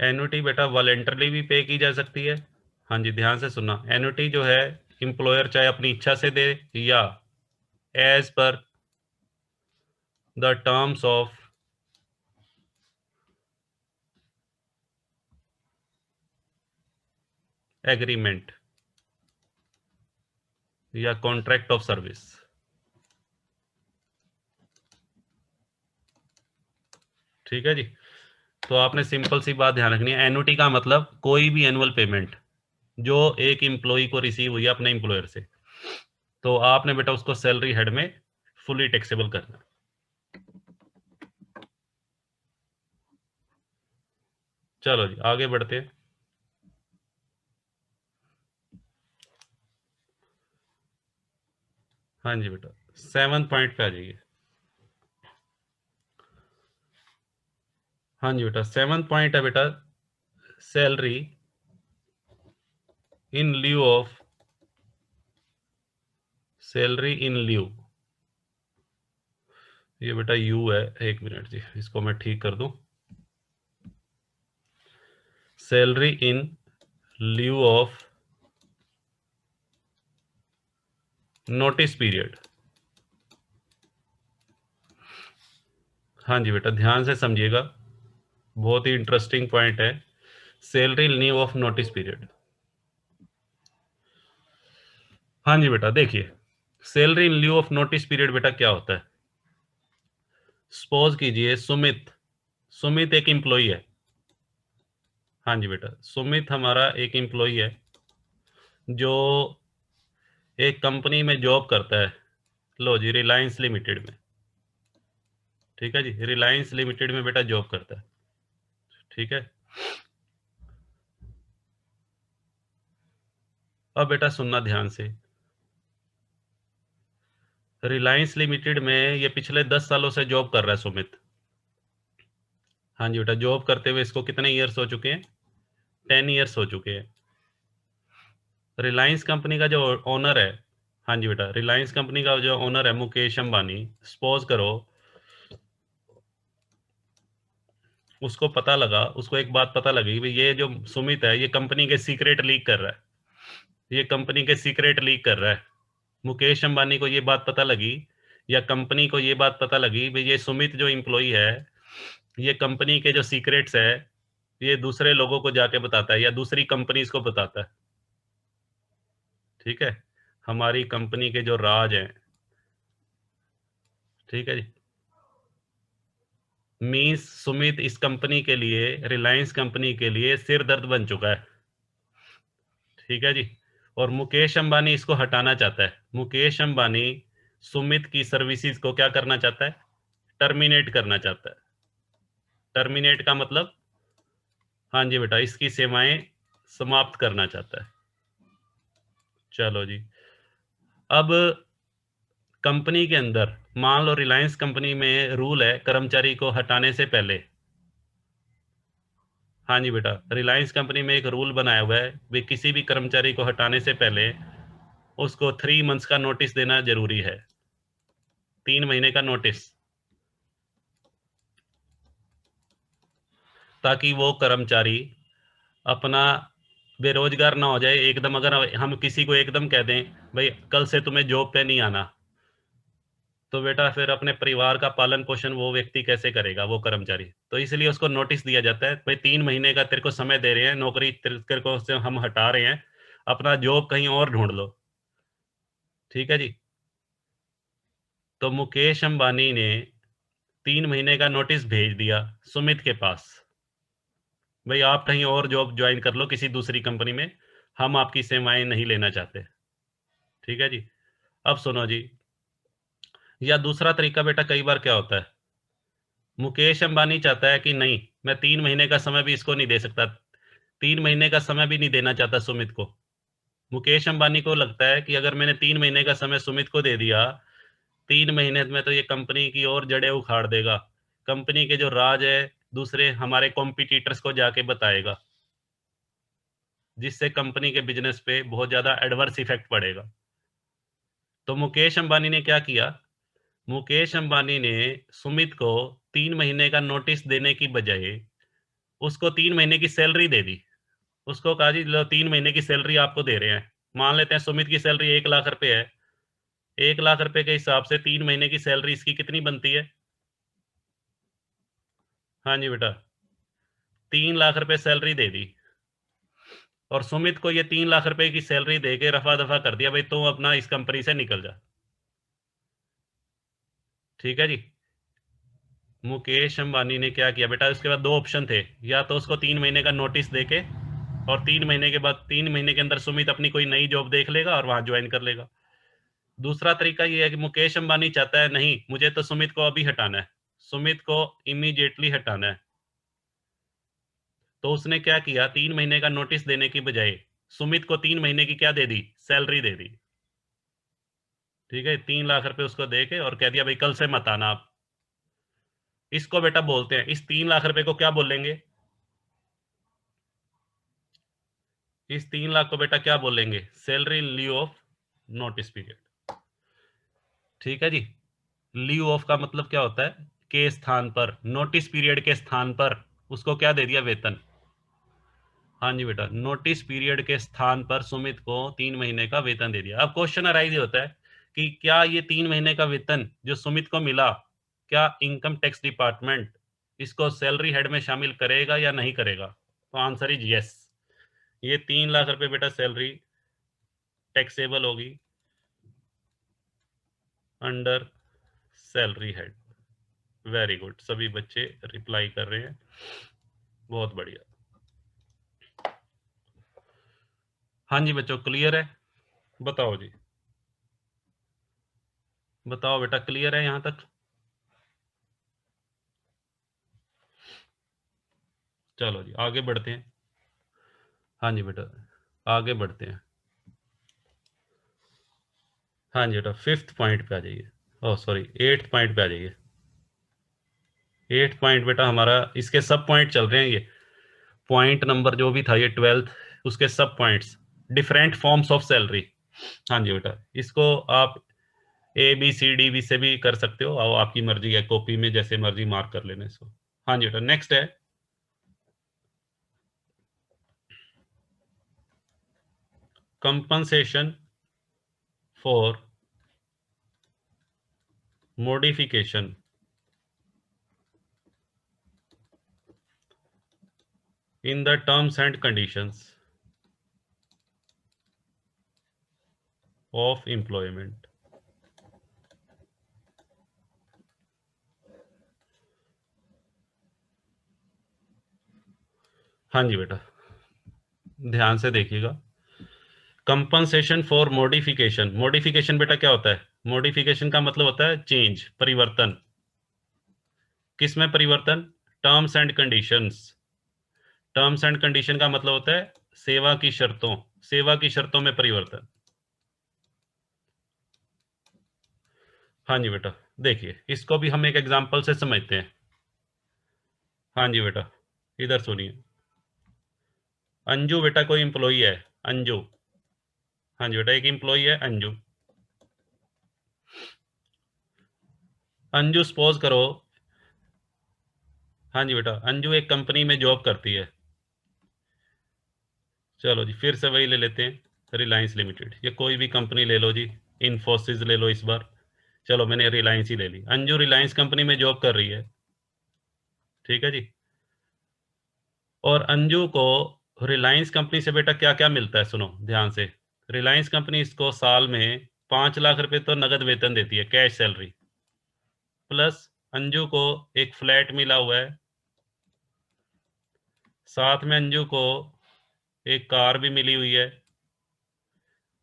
एन्युटी बेटा वॉलेंटरली भी पे की जा सकती है। हाँ जी, ध्यान से सुनना, एन्युटी जो है एम्प्लॉयर चाहे अपनी इच्छा से दे या as per the terms of agreement या कॉन्ट्रैक्ट ऑफ सर्विस। ठीक है जी, तो आपने सिंपल सी बात ध्यान रखनी है, एन्युटी का मतलब कोई भी एनुअल पेमेंट जो एक एम्प्लॉय को रिसीव हुई है अपने एम्प्लॉयर से, तो आपने बेटा उसको सैलरी हेड में फुली टैक्सेबल करना है। चलो जी, आगे बढ़ते हैं। हाँ जी बेटा, 7 पॉइंट पे आ जाइए। हाँ जी बेटा, 7 पॉइंट है बेटा, salary in lieu of, salary in lieu, ये बेटा यू है, एक मिनट जी, इसको मैं ठीक कर दूं। Salary in lieu of notice period. हाँ जी बेटा, ध्यान से समझिएगा, बहुत ही इंटरेस्टिंग पॉइंट है, salary in lieu of notice period. हाँ जी बेटा, देखिए, salary in lieu of notice period बेटा क्या होता है? सपोज कीजिए सुमित, सुमित एक एम्प्लॉई है। हाँ जी बेटा, सुमित हमारा एक एम्प्लॉई है जो एक कंपनी में जॉब करता है, लो जी, रिलायंस लिमिटेड में। ठीक है जी, रिलायंस लिमिटेड में बेटा जॉब करता है। ठीक है, अब बेटा सुनना ध्यान से, रिलायंस लिमिटेड में ये पिछले 10 सालों से जॉब कर रहा है सुमित। हाँ जी बेटा, जॉब करते हुए इसको कितने ईयर्स हो चुके हैं? 10 ईयर्स हो चुके हैं। रिलायंस कंपनी का जो ओनर है, हाँ जी बेटा, रिलायंस कंपनी का जो ओनर है मुकेश अंबानी, सपोज करो उसको पता लगा, उसको एक बात पता लगी कि ये जो सुमित है ये कंपनी के सीक्रेट लीक कर रहा है, ये कंपनी के सीक्रेट लीक कर रहा है। मुकेश अंबानी को ये बात पता लगी, या कंपनी को ये बात पता लगी भाई ये सुमित जो एम्प्लॉई है, ये कंपनी के जो सीक्रेट्स है ये दूसरे लोगों को जाके बताता है या दूसरी कंपनीज को बताता है। ठीक है, हमारी कंपनी के जो राज हैं, ठीक है जी, मीन्स सुमित इस कंपनी के लिए, रिलायंस कंपनी के लिए सिर दर्द बन चुका है। ठीक है जी, और मुकेश अंबानी इसको हटाना चाहता है। मुकेश अंबानी सुमित की सर्विसेज को क्या करना चाहता है? टर्मिनेट करना चाहता है। टर्मिनेट का मतलब, हाँ जी बेटा, इसकी सेवाएं समाप्त करना चाहता है। चलो जी, अब कंपनी के अंदर मान लो रिलायंस कंपनी में रूल है कर्मचारी को हटाने से पहले, हाँ जी बेटा, रिलायंस कंपनी में एक रूल बनाया हुआ है भी किसी भी कर्मचारी को हटाने से पहले उसको 3 मंथ्स का नोटिस देना जरूरी है। 3 महीने का नोटिस, ताकि वो कर्मचारी अपना बेरोजगार ना हो जाए एकदम। अगर हम किसी को एकदम कह दें भाई कल से तुम्हें जॉब पे नहीं आना, तो बेटा फिर अपने परिवार का पालन पोषण वो व्यक्ति कैसे करेगा, वो कर्मचारी। तो इसलिए उसको नोटिस दिया जाता है भाई 3 महीने का तेरे को समय दे रहे हैं, नौकरी तेरे को से हम हटा रहे हैं, अपना जॉब कहीं और ढूंढ लो। ठीक है जी, तो मुकेश अंबानी ने 3 महीने का नोटिस भेज दिया सुमित के पास, भाई आप कहीं और जॉब ज्वाइन कर लो किसी दूसरी कंपनी में, हम आपकी सेवाएं नहीं लेना चाहते। ठीक है जी, अब सुनो जी, या दूसरा तरीका बेटा, कई बार क्या होता है, मुकेश अंबानी चाहता है कि नहीं, मैं 3 महीने का समय भी इसको नहीं दे सकता, 3 महीने का समय भी नहीं देना चाहता सुमित को। मुकेश अंबानी को लगता है कि अगर मैंने 3 महीने का समय सुमित को दे दिया, 3 महीने में तो ये कंपनी की और जड़ें उखाड़ देगा, कंपनी के जो राज है दूसरे हमारे कॉम्पिटिटर्स को जाके बताएगा, जिससे कंपनी के बिजनेस पे बहुत ज्यादा एडवर्स इफेक्ट पड़ेगा। तो मुकेश अंबानी ने क्या किया, मुकेश अंबानी ने सुमित को 3 महीने का नोटिस देने की बजाय उसको 3 महीने की सैलरी दे दी। उसको कहा जी लो 3 महीने की सैलरी आपको दे रहे हैं। मान लेते हैं सुमित की सैलरी 1 लाख रुपए है, 1 लाख रुपए के हिसाब से 3 महीने की सैलरी इसकी कितनी बनती है? हाँ जी बेटा, 3 लाख रुपए सैलरी दे दी, और सुमित को ये 3 लाख रुपए की सैलरी दे के रफा दफा कर दिया, भाई तुम अपना इस कंपनी से निकल जा। ठीक है जी, मुकेश अंबानी ने क्या किया बेटा, उसके बाद 2 ऑप्शन थे, या तो उसको 3 महीने का नोटिस देके और 3 महीने के बाद 3 महीने के अंदर सुमित अपनी कोई नई जॉब देख लेगा और वहां ज्वाइन कर लेगा। दूसरा तरीका ये है कि मुकेश अंबानी चाहता है नहीं, मुझे तो सुमित को अभी हटाना है, सुमित को इमीडिएटली हटाना है। तो उसने क्या किया, 3 महीने का नोटिस देने की बजाय सुमित को 3 महीने की क्या दे दी, सैलरी दे दी। ठीक है, 3 लाख रुपए उसको दे के और कह दिया भाई कल से मत आना आप। इसको बेटा बोलते हैं, इस 3 लाख रुपए को क्या बोलेंगे, इस 3 लाख को बेटा क्या बोलेंगे, salary leave of notice period. ठीक है जी, लीव ऑफ का मतलब क्या होता है, के स्थान पर, नोटिस पीरियड के स्थान पर उसको क्या दे दिया, वेतन। हाँ जी बेटा, नोटिस पीरियड के स्थान पर सुमित को 3 महीने का वेतन दे दिया। अब क्वेश्चन अराइज होता है कि क्या ये 3 महीने का वेतन जो सुमित को मिला, क्या इनकम टैक्स डिपार्टमेंट इसको सैलरी हेड में शामिल करेगा या नहीं करेगा? तो आंसर इज यस, ये 3 लाख रुपए बेटा सैलरी टैक्सेबल होगी under salary head. Very good, सभी बच्चे रिप्लाई कर रहे हैं, बहुत बढ़िया। हाँ जी बच्चों, क्लियर है? बताओ जी, बताओ बेटा, क्लियर है यहां तक? चलो जी आगे बढ़ते हैं। हाँ जी बेटा, आगे बढ़ते हैं। हाँ जी बेटा, 5th पॉइंट पे आ जाइए, ओह सॉरी 8th पॉइंट पे आ जाइए। 8th पॉइंट बेटा हमारा, इसके सब पॉइंट चल रहे हैं ये, पॉइंट नंबर जो भी था ये 12th, उसके सब points, different forms of salary. हाँ जी बेटा, इसको आप ABCD से भी कर सकते हो, और आपकी मर्जी है, कॉपी में जैसे मर्जी मार्क कर लेना इसको। हाँ जी बेटा, नेक्स्ट है compensation for modification in the terms and conditions of employment. हाँ जी बेटा, ध्यान से देखिएगा। कंपनसेशन फॉर मॉडिफिकेशन, मॉडिफिकेशन बेटा क्या होता है? मॉडिफिकेशन का मतलब होता है चेंज, परिवर्तन। किस में परिवर्तन? Terms and conditions. Terms and condition का मतलब होता है सेवा की शर्तों, सेवा की शर्तों में परिवर्तन। हाँ जी बेटा, देखिए इसको भी हम एक एग्जांपल से समझते हैं। हाँ जी बेटा, इधर सुनिए। अंजू बेटा कोई एम्प्लॉई है, अंजू। हाँ जी बेटा, एक एम्प्लॉई है अंजू। अंजू सपोज करो, हाँ जी बेटा, अंजू एक कंपनी में जॉब करती है। चलो जी, फिर से वही ले लेते हैं, रिलायंस लिमिटेड, या कोई भी कंपनी ले लो जी, इन्फोसिस ले लो इस बार। चलो मैंने रिलायंस ही ले ली। अंजू रिलायंस कंपनी में जॉब कर रही है, ठीक है जी। और अंजू को रिलायंस कंपनी से बेटा क्या क्या मिलता है, सुनो ध्यान से। रिलायंस कंपनी इसको साल में 5 लाख रुपए तो नगद वेतन देती है, कैश सैलरी। प्लस अंजू को एक फ्लैट मिला हुआ है, साथ में अंजू को एक कार भी मिली हुई है,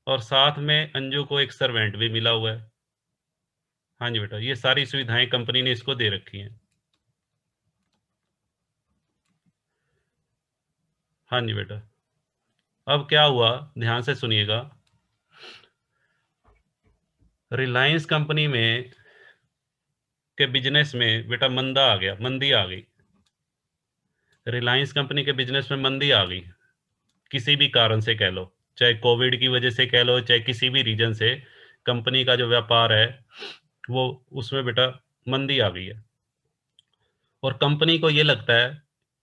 और साथ में अंजू को एक सर्वेंट भी मिला हुआ है। हाँ जी बेटा, ये सारी सुविधाएं कंपनी ने इसको दे रखी हैं। हाँ जी बेटा, अब क्या हुआ, ध्यान से सुनिएगा। रिलायंस कंपनी में के बिजनेस में बेटा मंदा आ गया, मंदी आ गई। रिलायंस कंपनी के बिजनेस में मंदी आ गई, किसी भी कारण से कह लो, चाहे कोविड की वजह से कह लो, चाहे किसी भी रीजन से कंपनी का जो व्यापार है वो, उसमें बेटा मंदी आ गई है। और कंपनी को ये लगता है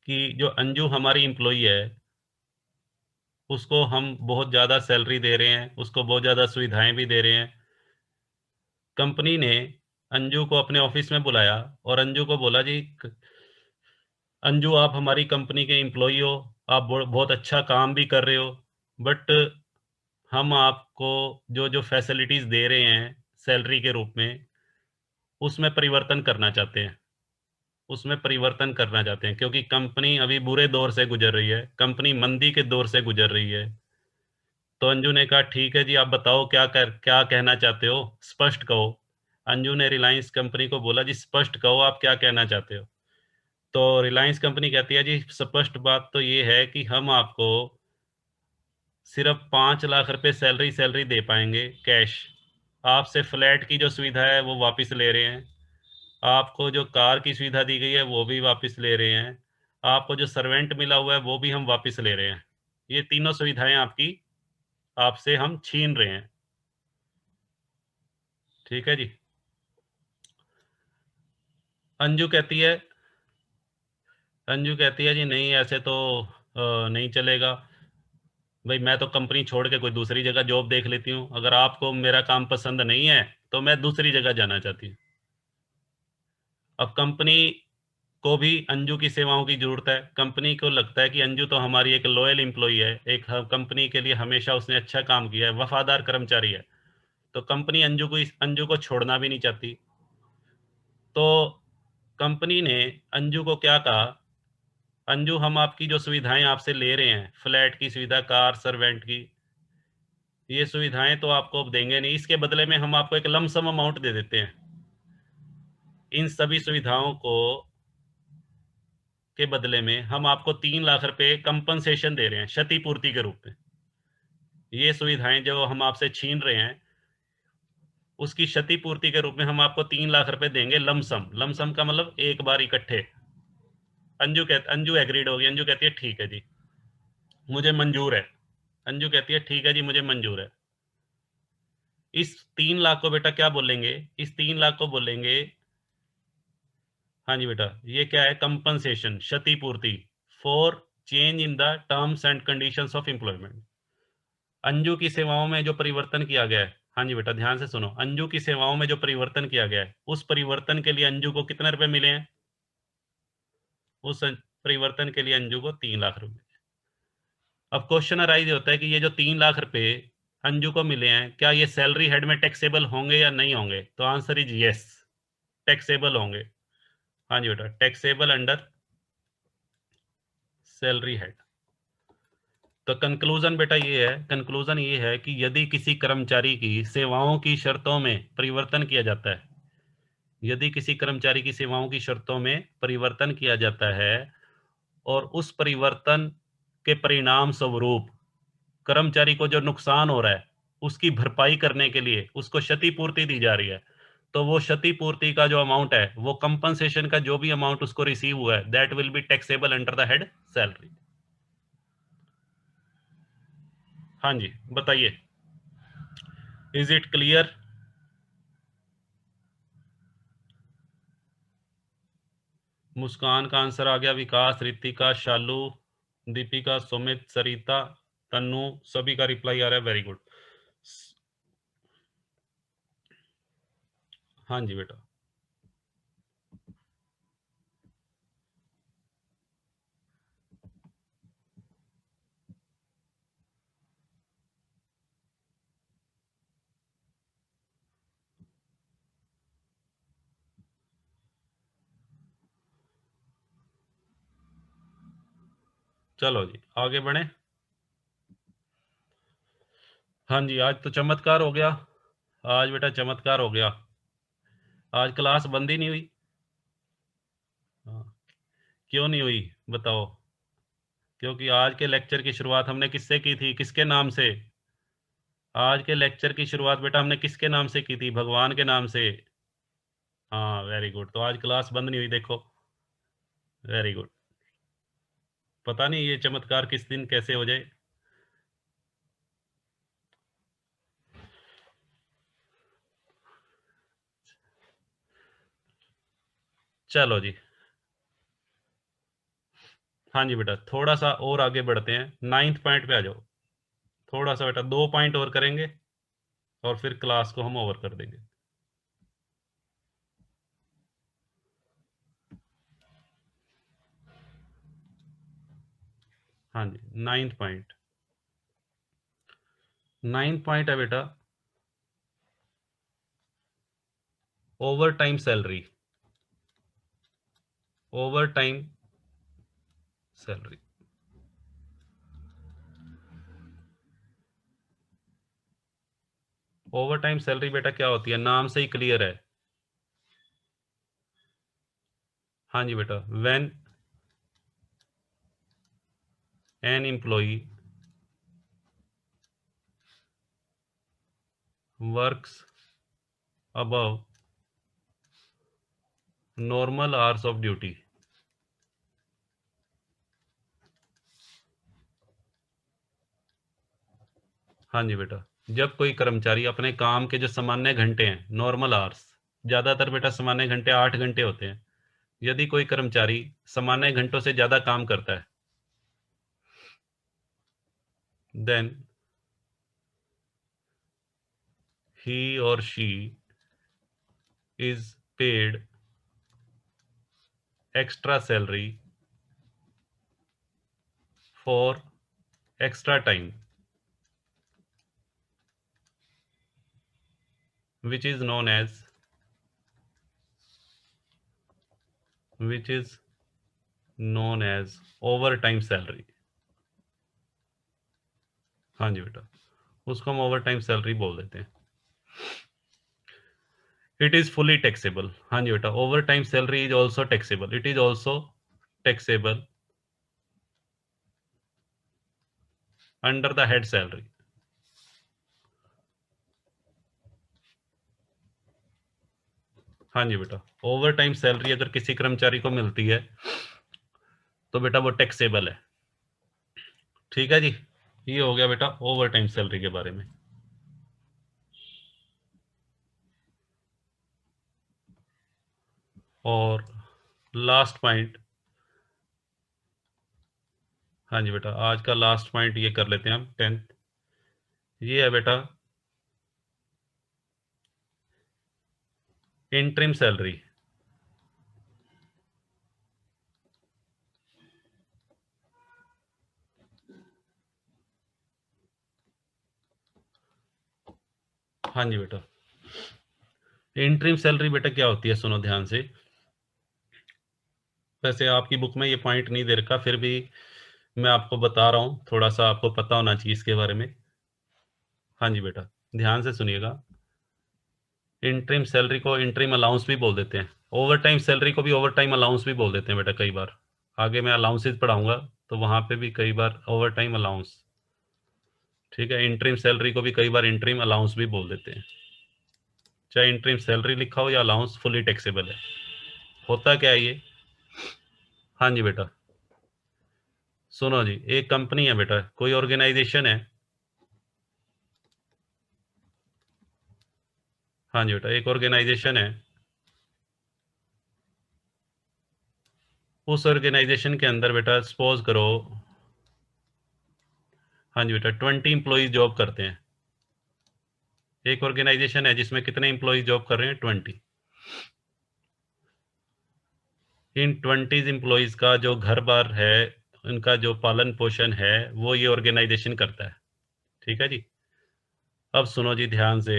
कि जो अंजू हमारी एम्प्लॉई है उसको हम बहुत ज़्यादा सैलरी दे रहे हैं, उसको बहुत ज़्यादा सुविधाएं भी दे रहे हैं। कंपनी ने अंजू को अपने ऑफिस में बुलाया और अंजू को बोला जी, अंजू आप हमारी कंपनी के एम्प्लॉई हो, आप बहुत अच्छा काम भी कर रहे हो, बट हम आपको जो जो फैसिलिटीज़ दे रहे हैं सैलरी के रूप में, उसमें परिवर्तन करना चाहते हैं, उसमें परिवर्तन करना चाहते हैं, क्योंकि कंपनी अभी बुरे दौर से गुजर रही है, कंपनी मंदी के दौर से गुजर रही है। तो अंजू ने कहा ठीक है जी, आप बताओ क्या कहना चाहते हो, स्पष्ट कहो। अंजू ने रिलायंस कंपनी को बोला जी स्पष्ट कहो आप क्या कहना चाहते हो। तो रिलायंस कंपनी कहती है जी स्पष्ट बात तो ये है कि हम आपको सिर्फ 5 लाख रुपए सैलरी सैलरी दे पाएंगे कैश। आपसे फ्लैट की जो सुविधा है वो वापस ले रहे हैं, आपको जो कार की सुविधा दी गई है वो भी वापस ले रहे हैं, आपको जो सर्वेंट मिला हुआ है वो भी हम वापस ले रहे हैं। ये तीनों सुविधाएं आपकी, आपसे हम छीन रहे हैं, ठीक है जी। अंजू कहती है, अंजू कहती है जी नहीं ऐसे तो नहीं चलेगा भाई, मैं तो कंपनी छोड़ के कोई दूसरी जगह जॉब देख लेती हूँ, अगर आपको मेरा काम पसंद नहीं है तो मैं दूसरी जगह जाना चाहती हूँ। अब कंपनी को भी अंजू की सेवाओं की जरूरत है, कंपनी को लगता है कि अंजू तो हमारी एक लॉयल एम्प्लॉई है, एक कंपनी के लिए हमेशा उसने अच्छा काम किया है, वफादार कर्मचारी है, तो कंपनी अंजू को छोड़ना भी नहीं चाहती। तो कंपनी ने अंजू को क्या कहा, अंजू हम आपकी जो सुविधाएं आपसे ले रहे हैं, फ्लैट की सुविधा, कार, सर्वेंट की, ये सुविधाएं तो आपको अब देंगे नहीं, इसके बदले में हम आपको एक लमसम अमाउंट दे देते हैं। इन सभी सुविधाओं को के बदले में हम आपको 3 लाख रुपए कंपनसेशन दे रहे हैं, क्षतिपूर्ति के रूप में। ये सुविधाएं जो हम आपसे छीन रहे हैं उसकी क्षतिपूर्ति के रूप में हम आपको 3 लाख रुपए देंगे, लमसम। लमसम का मतलब एक बार इकट्ठे। अंजू एग्रीड होगी, अंजू कहती है ठीक है जी मुझे मंजूर है। अंजू कहती है ठीक है जी मुझे मंजूर है। इस 3 लाख को बेटा क्या बोलेंगे, इस 3 लाख को बोलेंगे, हाँ जी बेटा, ये क्या है, कंपनसेशन, क्षतिपूर्ति for change in the terms and conditions of employment. Anju की सेवाओं में जो परिवर्तन किया गया है, हाँ जी बेटा ध्यान से सुनो, अंजू की सेवाओं में जो परिवर्तन किया गया है उस परिवर्तन के लिए अंजू को कितने रुपए मिले हैं, उस परिवर्तन के लिए अंजू को 3 लाख रुपए। अब क्वेश्चन अराइज होता है कि ये जो 3 लाख रुपए अंजू को मिले हैं, क्या ये सैलरी हेड में टैक्सेबल होंगे या नहीं होंगे? तो आंसर इज यस, टैक्सेबल होंगे। हाँ जी बेटा, टैक्सेबल अंडर सैलरी हेड। तो कंक्लूजन बेटा ये है, कंक्लूजन ये है कि यदि किसी कर्मचारी की सेवाओं की शर्तों में परिवर्तन किया जाता है, यदि किसी कर्मचारी की सेवाओं की शर्तों में परिवर्तन किया जाता है और उस परिवर्तन के परिणाम स्वरूप कर्मचारी को जो नुकसान हो रहा है उसकी भरपाई करने के लिए उसको क्षतिपूर्ति दी जा रही है, तो वो क्षतिपूर्ति का जो अमाउंट है, वो कंपनसेशन का जो भी अमाउंट उसको रिसीव हुआ है, that will be taxable under the head salary. हाँ जी बताइए, इज इट क्लियर? मुस्कान का आंसर आ गया, विकास, रितिका, शालू, दीपिका, सुमित, सरिता, तन्नू, सभी का रिप्लाई आ रहा है, वेरी गुड। हाँ जी बेटा। चलो जी आगे बढ़े। हाँ जी, आज तो चमत्कार हो गया, आज बेटा चमत्कार हो गया, आज क्लास बंद ही नहीं हुई। हाँ, क्यों नहीं हुई बताओ? क्योंकि आज के लेक्चर की शुरुआत हमने किससे की थी, किसके नाम से? आज के लेक्चर की शुरुआत बेटा हमने किसके नाम से की थी? भगवान के नाम से। हाँ वेरी गुड, तो आज क्लास बंद नहीं हुई, देखो, वेरी गुड। पता नहीं ये चमत्कार किस दिन कैसे हो जाए। चलो जी, हाँ जी बेटा, थोड़ा सा और आगे बढ़ते हैं, 9th पॉइंट पे आ जाओ। थोड़ा सा बेटा 2 पॉइंट और करेंगे और फिर क्लास को हम ओवर कर देंगे। हाँ जी, 9th पॉइंट, 9th पॉइंट है बेटा, over time salary, over time salary. Over time salary बेटा क्या होती है, नाम से ही क्लियर है। हाँ जी बेटा, when an employee works above normal hours of duty. हाँ जी बेटा, जब कोई कर्मचारी अपने काम के जो सामान्य घंटे हैं, नॉर्मल आवर्स, ज्यादातर बेटा सामान्य घंटे 8 घंटे होते हैं, यदि कोई कर्मचारी सामान्य घंटों से ज्यादा काम करता है, then he or she is paid extra salary for extra time, which is known as which is known as overtime salary। हाँ जी बेटा, उसको हम ओवर टाइम सैलरी बोल देते हैं। It is fully taxable. हाँ जी बेटा, over time salary is also taxable, it is also taxable under the head salary. हाँ जी बेटा, ओवर टाइम सैलरी अगर किसी कर्मचारी को मिलती है तो बेटा वो टैक्सेबल है। ठीक है जी, ये हो गया बेटा ओवर टाइम सैलरी के बारे में। और लास्ट पॉइंट, हाँ जी बेटा, आज का लास्ट पॉइंट ये कर लेते हैं हम, 10th, ये है बेटा इंटरिम सैलरी। हाँ जी बेटा, इंटरिम सैलरी बेटा क्या होती है, सुनो ध्यान से। वैसे आपकी बुक में ये पॉइंट नहीं दे रखा, फिर भी मैं आपको बता रहा हूँ, थोड़ा सा आपको पता होना चाहिए इसके बारे में। हाँ जी बेटा, ध्यान से सुनिएगा। इंटरिम सैलरी को इंटरिम अलाउंस भी बोल देते हैं, ओवर टाइम सैलरी को भी ओवर टाइम अलाउंस भी बोल देते हैं बेटा कई बार। आगे मैं अलाउंसेस पढ़ाऊंगा तो वहां पे भी कई बार ओवर टाइम अलाउंस। ठीक है, इंटरिम सैलरी को भी कई बार इंटरिम अलाउंस भी बोल देते हैं, चाहे इंटरिम सैलरी लिखा हो या अलाउंस फुली टैक्सेबल है। होता क्या है ये? हाँ जी बेटा, सुनो जी, एक कंपनी है बेटा, कोई ऑर्गेनाइजेशन है। हाँ जी बेटा, एक ऑर्गेनाइजेशन है। उस ऑर्गेनाइजेशन के अंदर बेटा सपोज करो, हाँ जी बेटा, 20 एम्प्लॉइज जॉब करते हैं। एक ऑर्गेनाइजेशन है जिसमें कितने एम्प्लॉइज जॉब कर रहे हैं? 20। इन 20 एम्प्लॉइज का जो घर बार है, उनका जो पालन पोषण है, वो ये ऑर्गेनाइजेशन करता है। ठीक है जी। अब सुनो जी ध्यान से,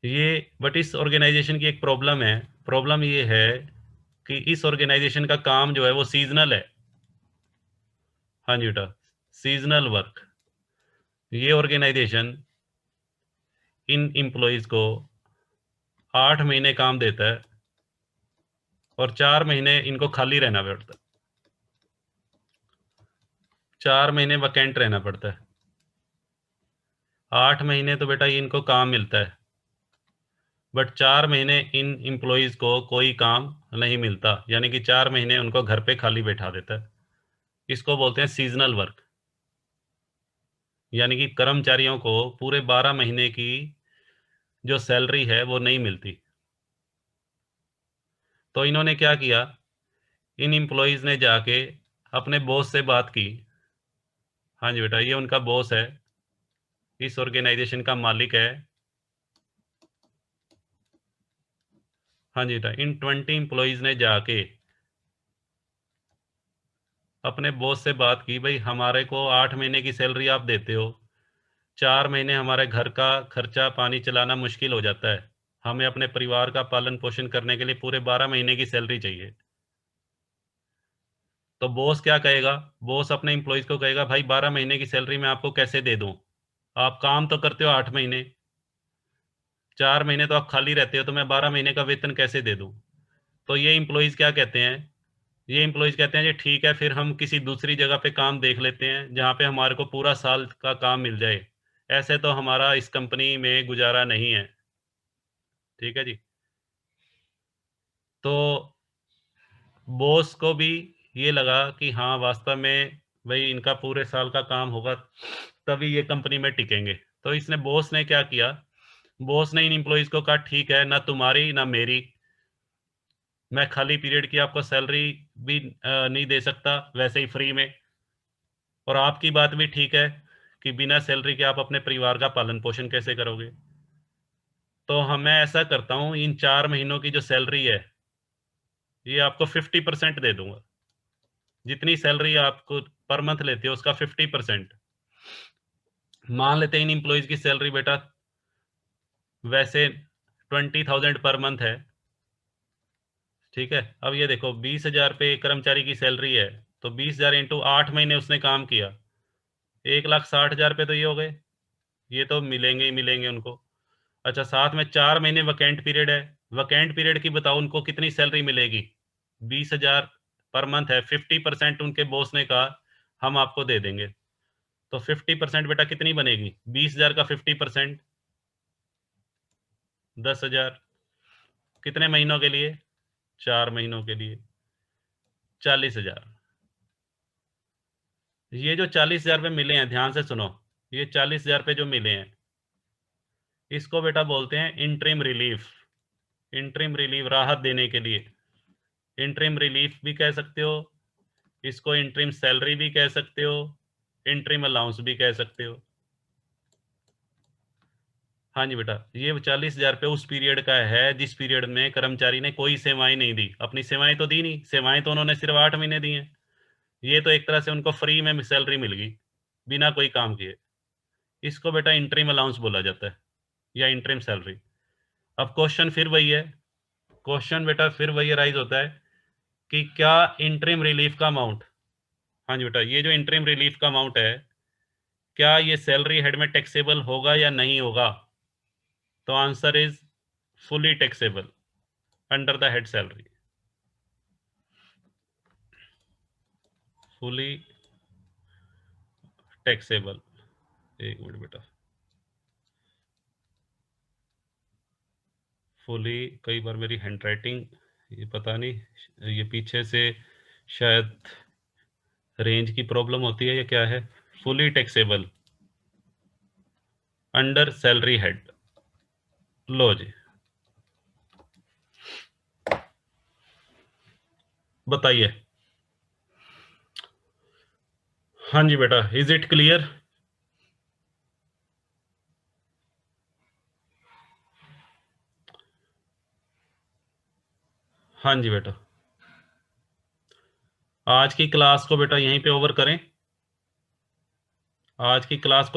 ये बट इस ऑर्गेनाइजेशन की एक प्रॉब्लम है। प्रॉब्लम ये है कि इस ऑर्गेनाइजेशन का काम जो है वो सीजनल है। हाँ जी बेटा, सीजनल वर्क। ये ऑर्गेनाइजेशन इन एम्प्लॉइज को 8 महीने काम देता है और 4 महीने इनको खाली रहना पड़ता है। 4 महीने वैकेंट रहना पड़ता है। 8 महीने तो बेटा इनको काम मिलता है, बट 4 महीने इन एम्प्लॉइज को कोई काम नहीं मिलता, यानी कि 4 महीने उनको घर पे खाली बैठा देता है। इसको बोलते हैं सीजनल वर्क। यानी कि कर्मचारियों को पूरे 12 महीने की जो सैलरी है वो नहीं मिलती। तो इन्होंने क्या किया, इन एम्प्लॉइज ने जाके अपने बॉस से बात की। हाँ जी बेटा, ये उनका बॉस है, इस ऑर्गेनाइजेशन का मालिक है। हाँ जी बेटा, इन 20 एम्प्लॉइज ने जाके अपने बॉस से बात की, भाई हमारे को 8 महीने की सैलरी आप देते हो, 4 महीने हमारे घर का खर्चा पानी चलाना मुश्किल हो जाता है, हमें अपने परिवार का पालन पोषण करने के लिए पूरे 12 महीने की सैलरी चाहिए। तो बॉस क्या कहेगा? बॉस अपने एम्प्लॉयज को कहेगा, भाई 12 महीने की सैलरी मैं आपको कैसे दे दूं? आप काम तो करते हो 8 महीने, 4 महीने तो आप खाली रहते हो, तो मैं 12 महीने का वेतन कैसे दे दूं? तो ये एम्प्लॉयज क्या कहते हैं? ये एम्प्लॉयज कहते हैं जी ठीक है, फिर हम किसी दूसरी जगह पे काम देख लेते हैं जहाँ पे हमारे को पूरा साल का काम मिल जाए, ऐसे तो हमारा इस कंपनी में गुजारा नहीं है। ठीक है जी। तो बॉस को भी ये लगा कि हाँ वास्तव में भाई इनका पूरे साल का काम होगा तभी ये कंपनी में टिकेंगे। तो इसने बॉस ने क्या किया, बॉस ने इन एम्प्लॉइज को कहा ठीक है, ना तुम्हारी ना मेरी, मैं खाली पीरियड की आपको सैलरी भी नहीं दे सकता वैसे ही फ्री में, और आपकी बात भी ठीक है कि बिना सैलरी के आप अपने परिवार का पालन पोषण कैसे करोगे। तो मैं ऐसा करता हूँ, इन 4 महीनों की जो सैलरी है ये आपको 50% दे दूंगा। जितनी सैलरी आपको पर मंथ लेते हो उसका 50%। मान लेते हैं इन एम्प्लॉइज की सैलरी बेटा वैसे 20,000 पर मंथ है। ठीक है, अब ये देखो 20,000 पे एक कर्मचारी की सैलरी है, तो 20,000 इंटू 8 महीने उसने काम किया, 1,60,000 पे तो ये हो गए, ये तो मिलेंगे ही मिलेंगे उनको। अच्छा, साथ में 4 महीने वैकेंट पीरियड है, वैकेंट पीरियड की बताओ उनको कितनी सैलरी मिलेगी? 20,000 पर मंथ है, 50% उनके बॉस ने कहा हम आपको दे देंगे। तो 50% बेटा कितनी बनेगी? 20,000 का 50% 10,000। कितने महीनों के लिए? 4 महीनों के लिए 40,000। ये जो 40,000 रुपये मिले हैं, ध्यान से सुनो, ये 40,000 रुपये जो मिले हैं इसको बेटा बोलते हैं इंटरिम रिलीफ। इंटरिम रिलीफ, राहत देने के लिए। इंटरिम रिलीफ भी कह सकते हो इसको, इंटरिम सैलरी भी कह सकते हो, इंटरिम अलाउंस भी कह सकते हो। हाँ जी बेटा, ये 40,000 रुपये उस पीरियड का है जिस पीरियड में कर्मचारी ने कोई सेवाएं नहीं दी, अपनी सेवाएं तो दी नहीं, सेवाएं तो उन्होंने सिर्फ 8 महीने दी हैं। ये तो एक तरह से उनको फ्री में सैलरी मिल गई बिना कोई काम किए। इसको बेटा इंटरिम अलाउंस बोला जाता है। या इंटरिम सैलरी। अब क्वेश्चन फिर वही है, क्वेश्चन बेटा फिर वही राइज होता है कि क्या इंटरिम रिलीफ का अमाउंट, हाँ जी बेटा, ये जो इंटरिम रिलीफ का अमाउंट है, क्या ये सैलरी हेड में टैक्सेबल होगा या नहीं होगा? तो answer is fully taxable under the head salary, fully taxable. एक मिनट बेटा, फुली, कई बार मेरी हैंड राइटिंग, ये पता नहीं, ये पीछे से शायद रेंज की प्रॉब्लम होती है या क्या है। Fully taxable under salary head. लो जी, बताइए। हाँ जी बेटा, इज इट क्लियर? हाँ जी बेटा, आज की क्लास को बेटा यहीं पे ओवर करें। आज की क्लास को